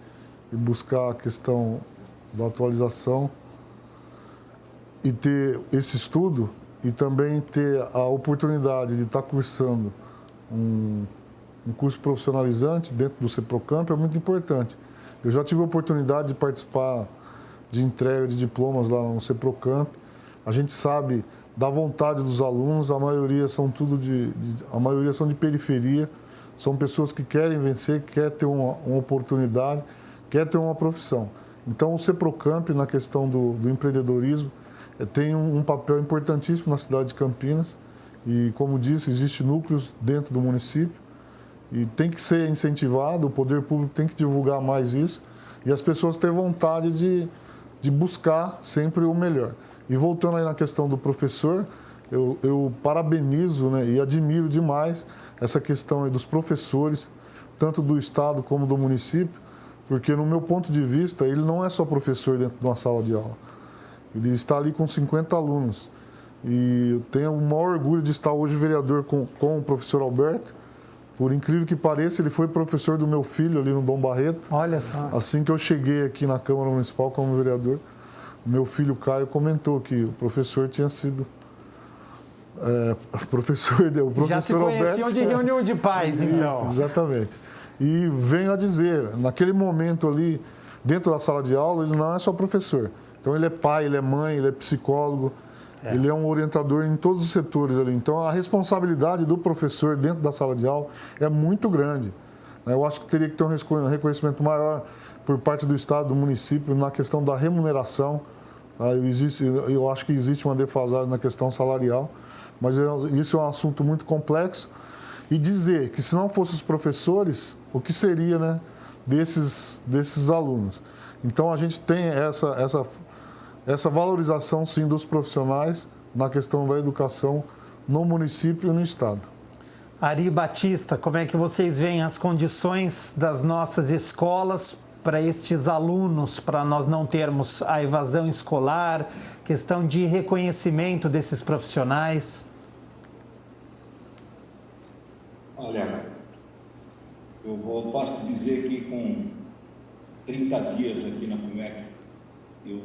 e buscar a questão da atualização e ter esse estudo e também ter a oportunidade de estar cursando um curso profissionalizante dentro do CEPROCAMP é muito importante. Eu já tive a oportunidade de participar de entrega de diplomas lá no CEPROCAMP. A gente sabe da vontade dos alunos, a maioria são de periferia, são pessoas que querem vencer, que querem ter uma oportunidade, querem ter uma profissão. Então, o CEPROCAMP, na questão do empreendedorismo, tem um papel importantíssimo na cidade de Campinas. E, como disse, existem núcleos dentro do município e tem que ser incentivado, o poder público tem que divulgar mais isso e as pessoas terem vontade de buscar sempre o melhor. E voltando aí na questão do professor, eu parabenizo, né, e admiro demais essa questão aí dos professores, tanto do Estado como do município, porque, no meu ponto de vista, ele não é só professor dentro de uma sala de aula. Ele está ali com 50 alunos. E eu tenho o maior orgulho de estar hoje vereador com o professor Alberto. Por incrível que pareça, ele foi professor do meu filho ali no Dom Barreto. Olha só. Assim que eu cheguei aqui na Câmara Municipal como vereador, o meu filho Caio comentou que o professor tinha sido... o professor Já se conheciam Alberto, de reunião de pais, então. Isso, exatamente. E venho a dizer, naquele momento ali, dentro da sala de aula, ele não é só professor. Então, ele é pai, ele é mãe, ele é psicólogo, ele é um orientador em todos os setores ali. Então, a responsabilidade do professor dentro da sala de aula é muito grande. Eu acho que teria que ter um reconhecimento maior por parte do Estado, do município, na questão da remuneração. Eu acho que existe uma defasagem na questão salarial, mas isso é um assunto muito complexo. E dizer que, se não fossem os professores, o que seria, né, desses alunos? Então, a gente tem essa valorização, sim, dos profissionais na questão da educação no município e no Estado. Ari Batista, como é que vocês veem as condições das nossas escolas para estes alunos, para nós não termos a evasão escolar, questão de reconhecimento desses profissionais? Olha, posso dizer que com 30 dias aqui na FUMEC, eu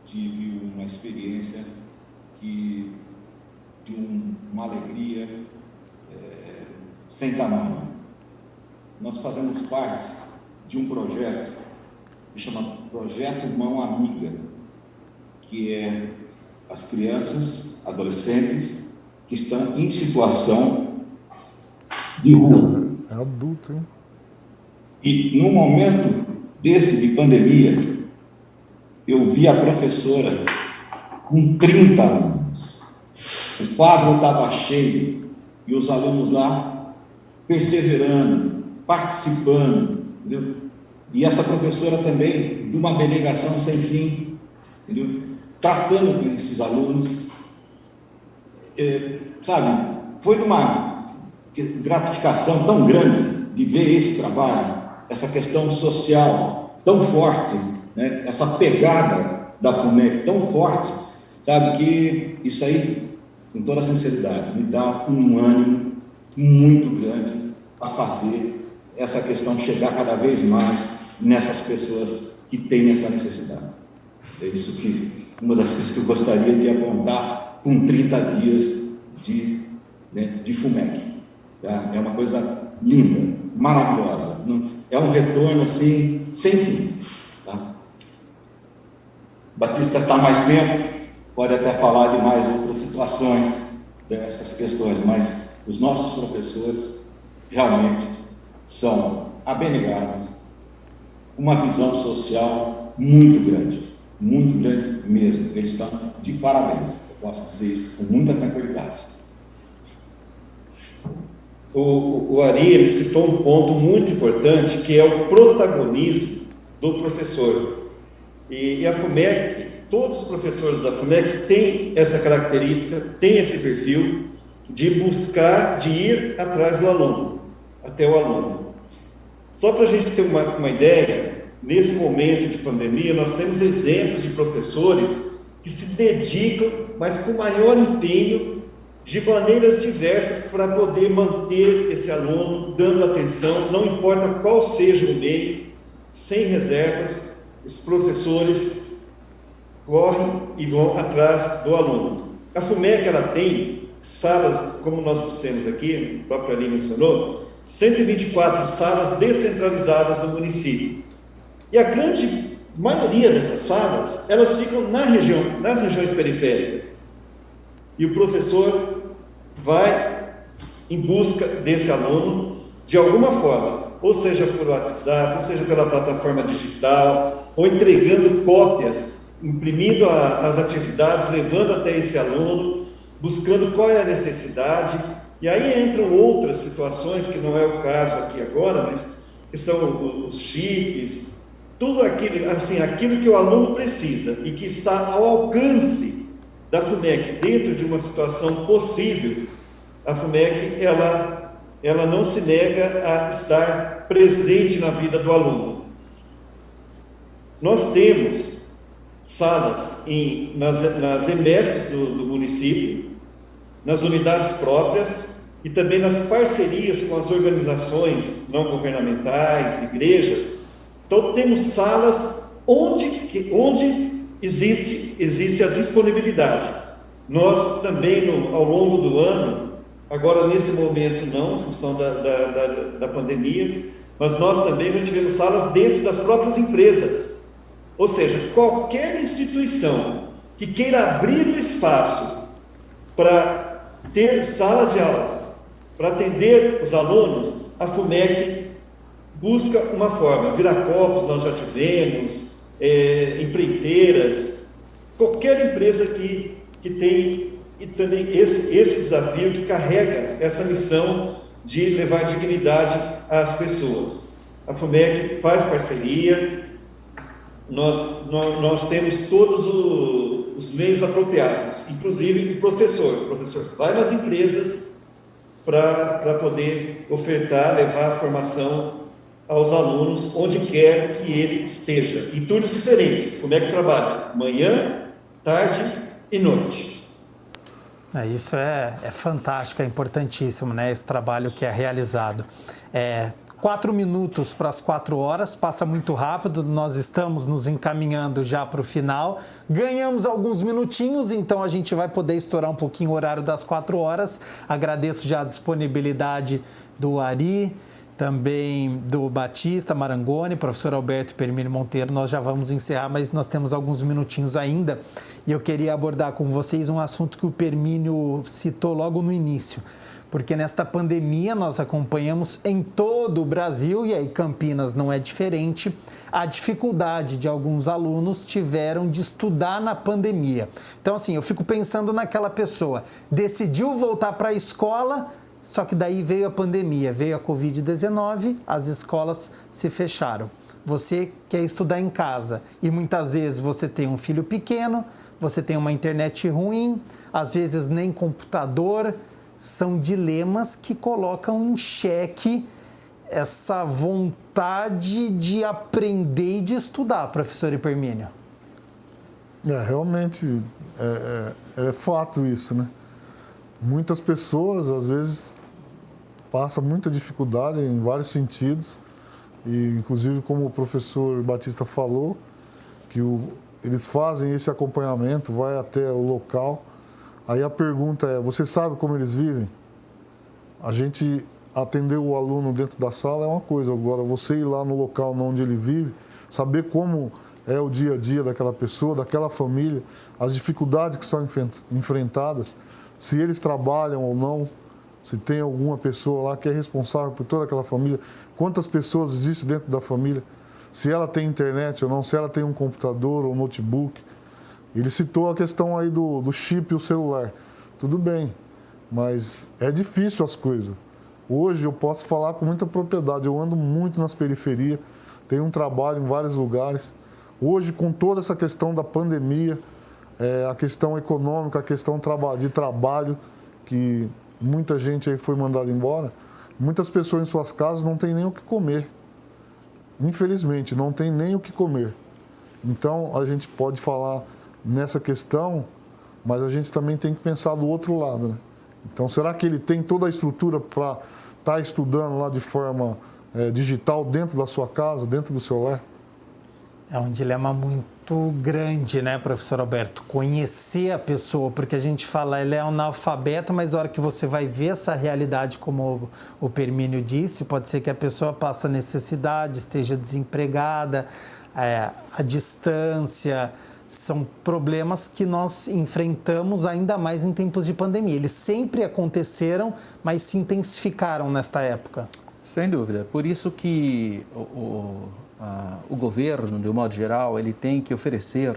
tive uma experiência de uma alegria sem tamanho. Nós fazemos parte de um projeto que chama Projeto Mão Amiga, que é as crianças, adolescentes que estão em situação de rua. É adulto, hein? E no momento de pandemia, eu vi a professora com 30 alunos. O quadro estava cheio e os alunos lá perseverando, participando, entendeu? E essa professora também, de uma abnegação sem fim, entendeu? Tratando com esses alunos, sabe, foi uma gratificação tão grande de ver esse trabalho, essa questão social tão forte, né? Essa pegada da FUMEC tão forte, sabe, que isso aí, com toda sinceridade, me dá um ânimo muito grande a fazer essa questão chegar cada vez mais nessas pessoas que têm essa necessidade. É isso que, uma das coisas que eu gostaria de apontar com 30 dias de FUMEC. Tá? É uma coisa linda, maravilhosa. É um retorno assim, sem fim. Tá? Batista está mais tempo, pode até falar de mais outras situações dessas questões, mas os nossos professores realmente são abnegados, uma visão social muito grande mesmo. Eles estão de parabéns, eu posso dizer isso com muita tranquilidade. o Ari ele citou um ponto muito importante, que é o protagonismo do professor. E a FUMEC, todos os professores da FUMEC têm essa característica, têm esse perfil de buscar, de ir atrás do aluno, até o aluno. Só para a gente ter uma ideia, nesse momento de pandemia, nós temos exemplos de professores que se dedicam, mas com maior empenho, de maneiras diversas, para poder manter esse aluno dando atenção, não importa qual seja o meio, sem reservas, os professores correm e vão atrás do aluno. A FUMEC, ela tem salas, como nós dissemos aqui, o próprio Ali mencionou, 124 salas descentralizadas no município. E a grande maioria dessas salas, elas ficam nas regiões periféricas. E o professor vai em busca desse aluno de alguma forma, ou seja por WhatsApp, ou seja pela plataforma digital, ou entregando cópias, imprimindo as atividades, levando até esse aluno, buscando qual é a necessidade. E aí entram outras situações, que não é o caso aqui agora, mas que são os chips, tudo aquilo, assim, aquilo que o aluno precisa e que está ao alcance da FUMEC, dentro de uma situação possível. A FUMEC, ela não se nega a estar presente na vida do aluno. Nós temos salas nas EMEFs do município, nas unidades próprias e também nas parcerias com as organizações não governamentais, igrejas. Então, temos salas onde existe a disponibilidade. Nós também, ao longo do ano, agora nesse momento não, em função da pandemia, mas nós também já tivemos salas dentro das próprias empresas. Ou seja, qualquer instituição que queira abrir o espaço para ter sala de aula, para atender os alunos, a FUMEC busca uma forma. Viracopos nós já tivemos, empreiteiras, qualquer empresa que tem e também esse desafio, que carrega essa missão de levar dignidade às pessoas. A FUMEC faz parceria, nós temos todos os meios apropriados, inclusive o professor vai nas empresas para poder ofertar, levar a formação aos alunos onde quer que ele esteja, em turnos diferentes. Como é que trabalha? Manhã, tarde e noite. Isso é fantástico, é importantíssimo, né? Esse trabalho que é realizado. 4 minutos para as 4 horas, passa muito rápido, nós estamos nos encaminhando já para o final. Ganhamos alguns minutinhos, então a gente vai poder estourar um pouquinho o horário das 4 horas. Agradeço já a disponibilidade do Ari, também do Batista Marangoni, professor Alberto Permínio Monteiro. Nós já vamos encerrar, mas nós temos alguns minutinhos ainda. E eu queria abordar com vocês um assunto que o Permínio citou logo no início. Porque nesta pandemia nós acompanhamos em todo o Brasil, e aí Campinas não é diferente, a dificuldade de alguns alunos tiveram de estudar na pandemia. Então, assim, eu fico pensando naquela pessoa, decidiu voltar para a escola, só que daí veio a pandemia, veio a Covid-19, as escolas se fecharam. Você quer estudar em casa e muitas vezes você tem um filho pequeno, você tem uma internet ruim, às vezes nem computador. São dilemas que colocam em xeque essa vontade de aprender e de estudar, professor Permínio. Realmente é fato isso, né? Muitas pessoas, às vezes, passam muita dificuldade em vários sentidos, e inclusive como o professor Batista falou, que eles fazem esse acompanhamento, vai até o local. Aí a pergunta é, você sabe como eles vivem? A gente atender o aluno dentro da sala é uma coisa, agora você ir lá no local onde ele vive, saber como é o dia a dia daquela pessoa, daquela família, as dificuldades que são enfrentadas, se eles trabalham ou não, se tem alguma pessoa lá que é responsável por toda aquela família, quantas pessoas existem dentro da família, se ela tem internet ou não, se ela tem um computador ou notebook. Ele citou a questão aí do chip e o celular. Tudo bem, mas é difícil as coisas. Hoje eu posso falar com muita propriedade, eu ando muito nas periferias, tenho um trabalho em vários lugares. Hoje, com toda essa questão da pandemia, a questão econômica, a questão de trabalho, que muita gente aí foi mandada embora, muitas pessoas em suas casas não têm nem o que comer. Infelizmente, não tem nem o que comer. Então, a gente pode falar nessa questão, mas a gente também tem que pensar do outro lado, né? Então, será que ele tem toda a estrutura para estar estudando lá de forma digital dentro da sua casa, dentro do seu lar? É um dilema muito grande, né, professor Alberto? Conhecer a pessoa, porque a gente fala, ele é analfabeto, mas na hora que você vai ver essa realidade, como o Permínio disse, pode ser que a pessoa passe necessidade, esteja desempregada, a distância, são problemas que nós enfrentamos ainda mais em tempos de pandemia. Eles sempre aconteceram, mas se intensificaram nesta época. Sem dúvida. Por isso que o governo, de um modo geral, ele tem que oferecer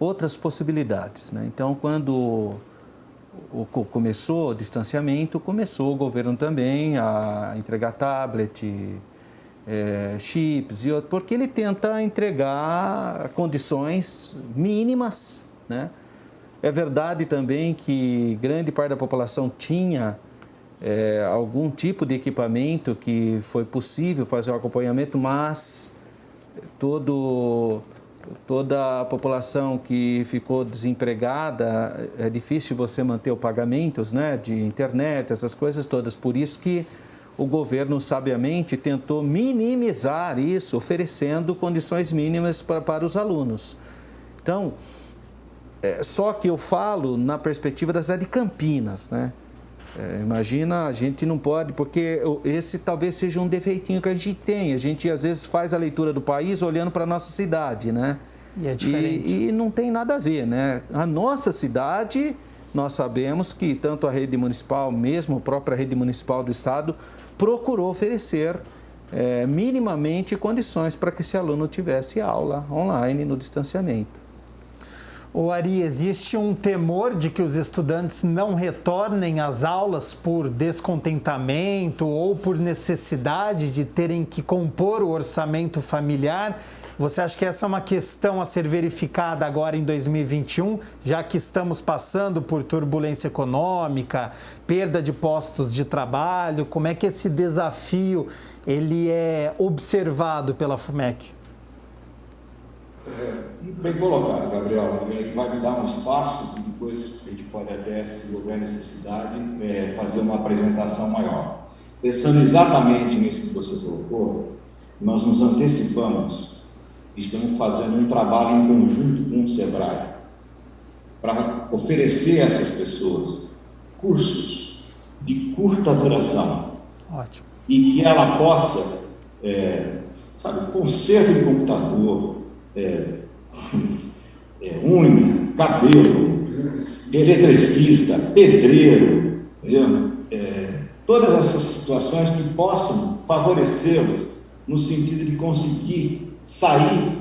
outras possibilidades, né? Então, quando começou o distanciamento, começou o governo também a entregar tablet, chips, porque ele tenta entregar condições mínimas, né? É verdade também que grande parte da população tinha algum tipo de equipamento que foi possível fazer o acompanhamento, mas toda a população que ficou desempregada, é difícil você manter os pagamentos, né, de internet, essas coisas todas. Por isso que o governo, sabiamente, tentou minimizar isso, oferecendo condições mínimas para os alunos. Então, só que eu falo na perspectiva da cidade de Campinas, né? Imagina, a gente não pode, porque esse talvez seja um defeitinho que a gente tem. A gente, às vezes, faz a leitura do país olhando para a nossa cidade, né? E é diferente. E não tem nada a ver, né? A nossa cidade, nós sabemos que tanto a rede municipal, mesmo a própria rede municipal do estado, procurou oferecer minimamente condições para que esse aluno tivesse aula online no distanciamento. Ari, existe um temor de que os estudantes não retornem às aulas por descontentamento ou por necessidade de terem que compor o orçamento familiar? Você acha que essa é uma questão a ser verificada agora em 2021, já que estamos passando por turbulência econômica, perda de postos de trabalho? Como é que esse desafio ele é observado pela FUMEC? Bem colocado, Gabriel. Ele vai me dar um espaço e depois a gente pode até, se houver necessidade, fazer uma apresentação maior. Pensando exatamente nisso que você colocou, nós nos antecipamos, estamos fazendo um trabalho em conjunto com o SEBRAE para oferecer a essas pessoas cursos de curta duração. Ótimo. E que ela possa, conserto de computador, unha, cabelo, eletricista, pedreiro, todas essas situações que possam favorecê-los no sentido de conseguir sair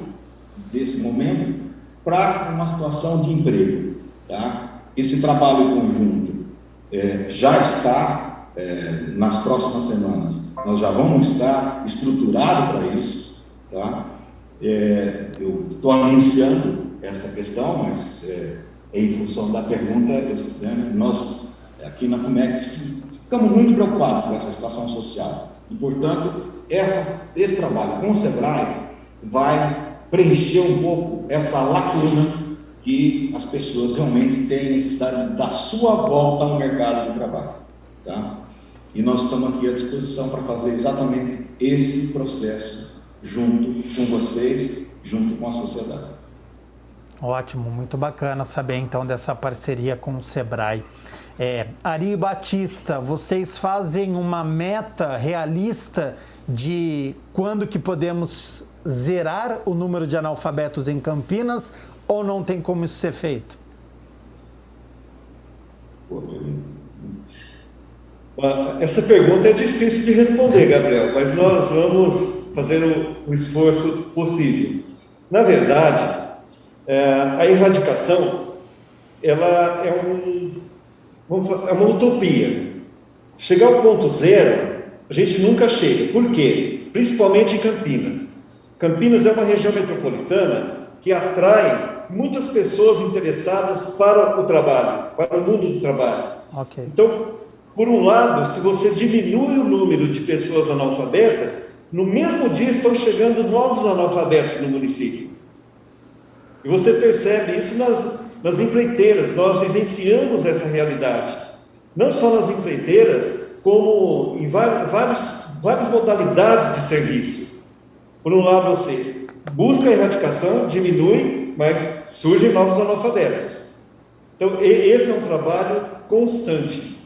desse momento para uma situação de emprego, tá? Esse trabalho conjunto já está nas próximas semanas. Nós já vamos estar estruturados para isso, tá? Eu estou anunciando essa questão, mas em função da pergunta, nós aqui na FUMEC ficamos muito preocupados com essa situação social e, portanto, esse trabalho com o SEBRAE vai preencher um pouco essa lacuna que as pessoas realmente têm necessidade da sua volta ao mercado de trabalho, tá? E nós estamos aqui à disposição para fazer exatamente esse processo junto com vocês, junto com a sociedade. Ótimo, muito bacana saber então dessa parceria com o SEBRAE. Ari Batista, vocês fazem uma meta realista de quando que podemos zerar o número de analfabetos em Campinas ou não tem como isso ser feito? Essa pergunta é difícil de responder, Gabriel, mas nós vamos fazer o esforço possível. Na verdade, a erradicação ela é uma utopia. Chegar ao ponto zero, a gente nunca chega. Por quê? Principalmente em Campinas. Campinas é uma região metropolitana que atrai muitas pessoas interessadas para o trabalho, para o mundo do trabalho. Ok. Então, por um lado, se você diminui o número de pessoas analfabetas, no mesmo dia estão chegando novos analfabetos no município. E você percebe isso nas empreiteiras. Nós vivenciamos essa realidade. Não só nas empreiteiras, como em várias modalidades de serviço. Por um lado, você busca a erradicação, diminui, mas surgem novos analfabetos. Então, esse é um trabalho constante.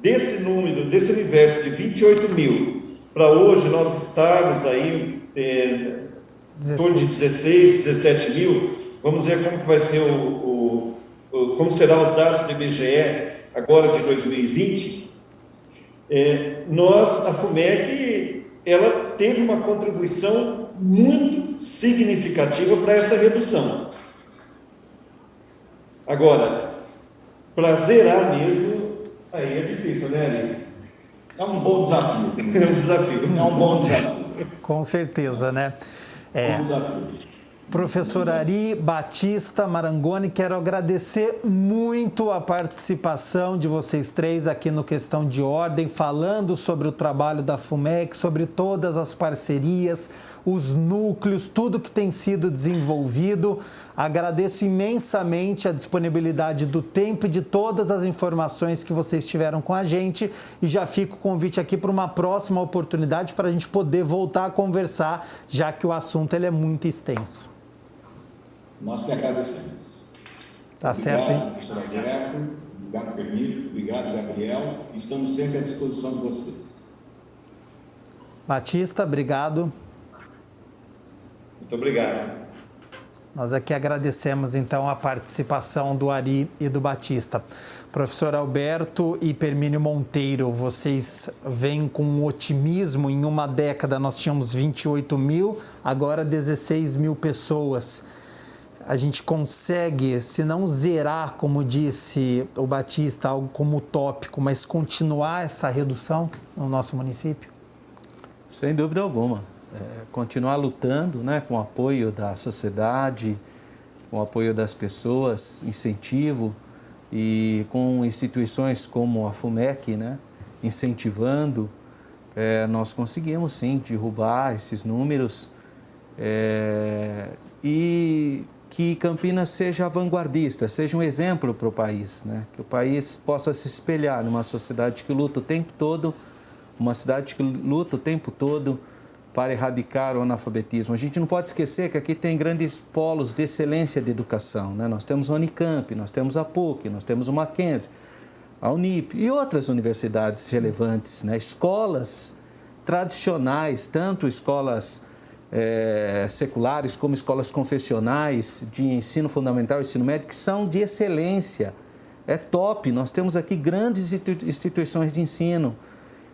Desse número, desse universo de 28 mil, para hoje nós estarmos aí em torno de 16, 17 mil, vamos ver como que vai ser como serão os dados do IBGE agora de 2020. A FUMEC, ela teve uma contribuição muito significativa para essa redução. Agora, para zerar mesmo, aí é difícil, né, Aline? É um bom desafio. É um desafio. É um bom desafio. Com certeza, né? Bom desafio. Professor Ari Batista Marangoni, quero agradecer muito a participação de vocês três aqui no Questão de Ordem, falando sobre o trabalho da FUMEC, sobre todas as parcerias, os núcleos, tudo que tem sido desenvolvido. Agradeço imensamente a disponibilidade do tempo e de todas as informações que vocês tiveram com a gente e já fica o convite aqui para uma próxima oportunidade para a gente poder voltar a conversar, já que o assunto ele é muito extenso. Nós que agradecemos. Tá certo, hein? Obrigado, professor Alberto. Obrigado, Permício. Obrigado, Gabriel. Estamos sempre à disposição de vocês. Batista, obrigado. Muito obrigado. Nós aqui agradecemos, então, a participação do Ari e do Batista. Professor Alberto e Permínio Monteiro, vocês vêm com um otimismo. Em uma década nós tínhamos 28 mil, agora 16 mil pessoas. A gente consegue, se não zerar, como disse o Batista, algo como utópico, mas continuar essa redução no nosso município? Sem dúvida alguma. Continuar lutando, né, com o apoio da sociedade, com o apoio das pessoas, incentivo, e com instituições como a FUMEC, né, incentivando, nós conseguimos sim derrubar esses números e que Campinas seja vanguardista, seja um exemplo para o país, né, que o país possa se espelhar numa sociedade que luta o tempo todo, uma cidade que luta o tempo todo para erradicar o analfabetismo. A gente não pode esquecer que aqui tem grandes polos de excelência de educação, né? Nós temos a Unicamp, nós temos a PUC, nós temos o Mackenzie, a Unip e outras universidades relevantes, né? Escolas tradicionais, tanto escolas seculares como escolas confessionais de ensino fundamental e ensino médio, que são de excelência. É top, nós temos aqui grandes instituições de ensino.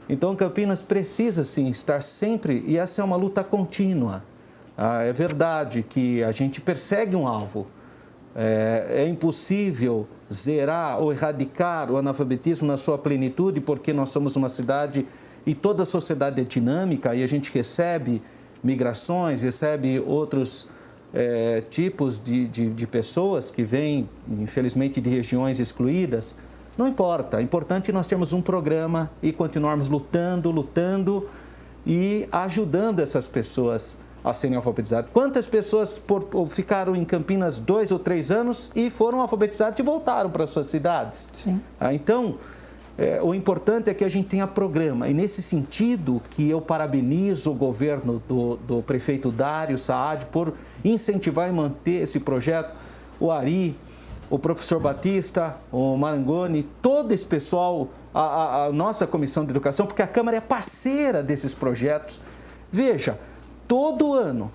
Então, Campinas precisa, sim, estar sempre, e essa é uma luta contínua. É verdade que a gente persegue um alvo. É impossível zerar ou erradicar o analfabetismo na sua plenitude, porque nós somos uma cidade e toda a sociedade é dinâmica e a gente recebe migrações, recebe outros tipos de pessoas que vêm, infelizmente, de regiões excluídas. Não importa, é importante nós termos um programa e continuarmos lutando e ajudando essas pessoas a serem alfabetizadas. Quantas pessoas ficaram em Campinas 2 ou 3 anos e foram alfabetizadas e voltaram para suas cidades? Sim. Então, o importante é que a gente tenha programa. E nesse sentido que eu parabenizo o governo do prefeito Dário Saad por incentivar e manter esse projeto, o Ari, o professor Batista, o Marangoni, todo esse pessoal, a nossa Comissão de Educação, porque a Câmara é parceira desses projetos. Veja, todo ano,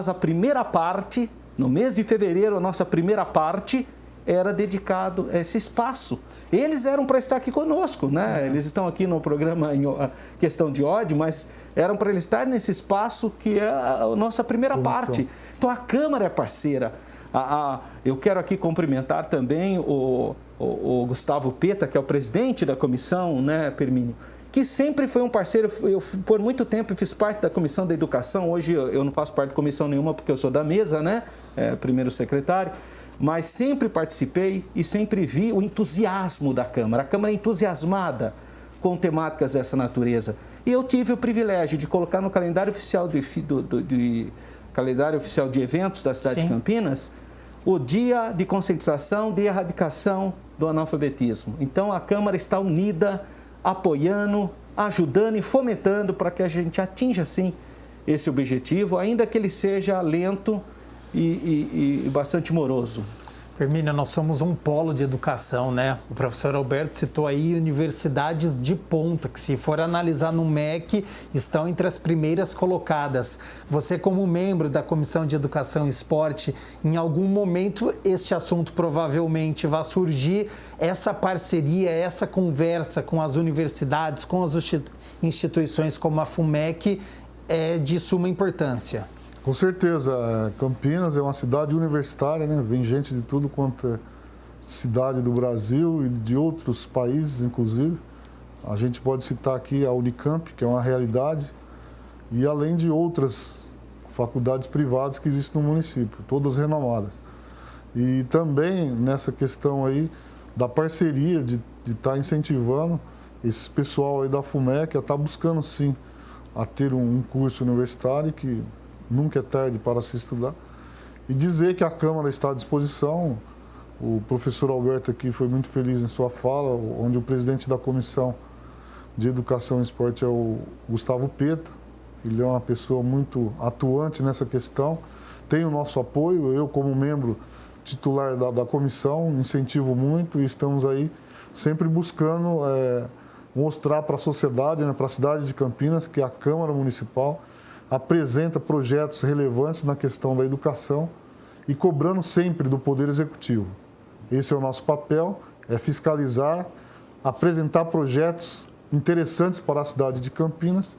a primeira parte, no mês de fevereiro, a nossa primeira parte era dedicado a esse espaço. Eles eram para estar aqui conosco, né? Eles estão aqui no programa em Questão de Ordem, mas eram para eles estar nesse espaço que é a nossa primeira parte. Então, a Câmara é parceira. Eu quero aqui cumprimentar também o Gustavo Peta, que é o presidente da comissão, né, Permínio? que sempre foi um parceiro. Eu, por muito tempo, fiz parte da Comissão da Educação. Hoje eu não faço parte de comissão nenhuma porque eu sou da mesa, né? Primeiro secretário. Mas sempre participei e sempre vi o entusiasmo da Câmara. A Câmara é entusiasmada com temáticas dessa natureza. E eu tive o privilégio de colocar no calendário oficial calendário oficial de eventos da cidade de Campinas o dia de conscientização de erradicação do analfabetismo. Então, a Câmara está unida, apoiando, ajudando e fomentando para que a gente atinja, sim, esse objetivo, ainda que ele seja lento e bastante moroso. Hermínio, nós somos um polo de educação, né? O professor Alberto citou aí universidades de ponta, que se for analisar no MEC, estão entre as primeiras colocadas. Você, como membro da Comissão de Educação e Esporte, em algum momento este assunto provavelmente vai surgir, essa parceria, essa conversa com as universidades, com as instituições como a FUMEC, é de suma importância. Com certeza, Campinas é uma cidade universitária, né? Vem gente de tudo quanto é cidade do Brasil e de outros países, inclusive. A gente pode citar aqui a Unicamp, que é uma realidade, e além de outras faculdades privadas que existem no município, todas renomadas. E também nessa questão aí da parceria, de estar incentivando esse pessoal aí da FUMEC a estar buscando, sim, a ter um curso universitário que nunca é tarde para se estudar. E dizer que a Câmara está à disposição. O professor Alberto aqui foi muito feliz em sua fala, onde o presidente da Comissão de Educação e Esporte é o Gustavo Peta. Ele é uma pessoa muito atuante nessa questão. Tem o nosso apoio. Eu, como membro titular da comissão, incentivo muito e estamos aí sempre buscando mostrar para a sociedade, né, para a cidade de Campinas, que a Câmara Municipal apresenta projetos relevantes na questão da educação e cobrando sempre do Poder Executivo. Esse é o nosso papel, é fiscalizar, apresentar projetos interessantes para a cidade de Campinas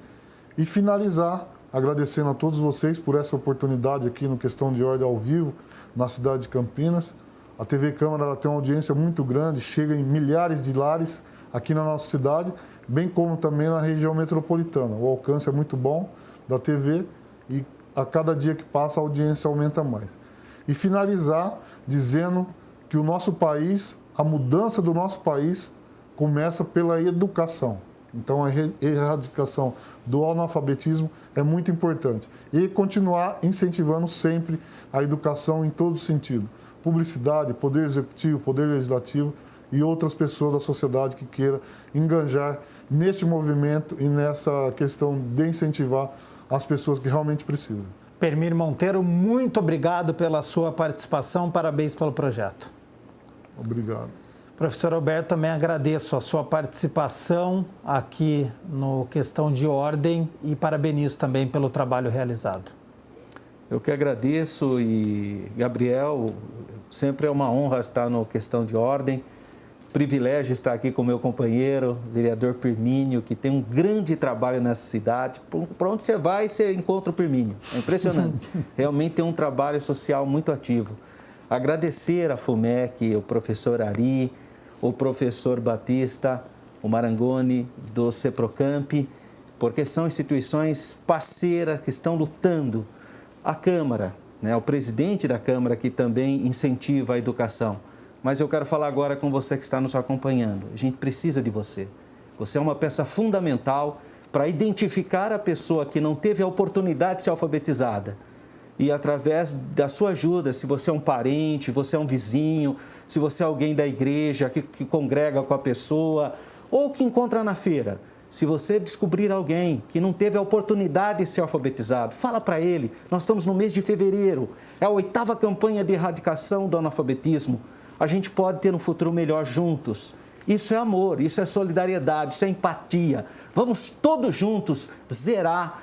e finalizar agradecendo a todos vocês por essa oportunidade aqui no Questão de Ordem ao vivo na cidade de Campinas. A TV Câmara ela tem uma audiência muito grande, chega em milhares de lares aqui na nossa cidade, bem como também na região metropolitana. O alcance é muito bom da TV e a cada dia que passa a audiência aumenta mais. E finalizar dizendo que o nosso país, a mudança do nosso país começa pela educação. Então a erradicação do analfabetismo é muito importante. E continuar incentivando sempre a educação em todo sentido. Publicidade, Poder Executivo, Poder Legislativo e outras pessoas da sociedade que queiram enganjar nesse movimento e nessa questão de incentivar as pessoas que realmente precisam. Hermínio Monteiro, muito obrigado pela sua participação, parabéns pelo projeto. Obrigado. Professor Alberto, também agradeço a sua participação aqui no Questão de Ordem e parabenizo também pelo trabalho realizado. Eu que agradeço e, Gabriel, sempre é uma honra estar no Questão de Ordem. Privilégio estar aqui com meu companheiro, vereador Pirmínio, que tem um grande trabalho nessa cidade. Por onde você vai, você encontra o Pirmínio. É impressionante. Realmente tem um trabalho social muito ativo. Agradecer a FUMEC, o professor Ari, o professor Batista, o Marangoni, do CEPROCAMP, porque são instituições parceiras que estão lutando. A Câmara, né, o presidente da Câmara, que também incentiva a educação. Mas eu quero falar agora com você que está nos acompanhando. A gente precisa de você. Você é uma peça fundamental para identificar a pessoa que não teve a oportunidade de ser alfabetizada. E através da sua ajuda, se você é um parente, você é um vizinho, se você é alguém da igreja que congrega com a pessoa ou que encontra na feira, se você descobrir alguém que não teve a oportunidade de ser alfabetizado, fala para ele. Nós estamos no mês de fevereiro, é a 8ª campanha de erradicação do analfabetismo. A gente pode ter um futuro melhor juntos. Isso é amor, isso é solidariedade, isso é empatia. Vamos todos juntos zerar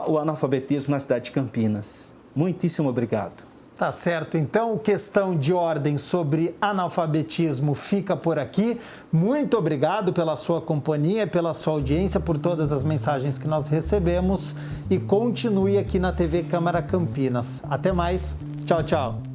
o analfabetismo na cidade de Campinas. Muitíssimo obrigado. Tá certo. Então, Questão de Ordem sobre analfabetismo fica por aqui. Muito obrigado pela sua companhia, pela sua audiência, por todas as mensagens que nós recebemos e continue aqui na TV Câmara Campinas. Até mais. Tchau, tchau.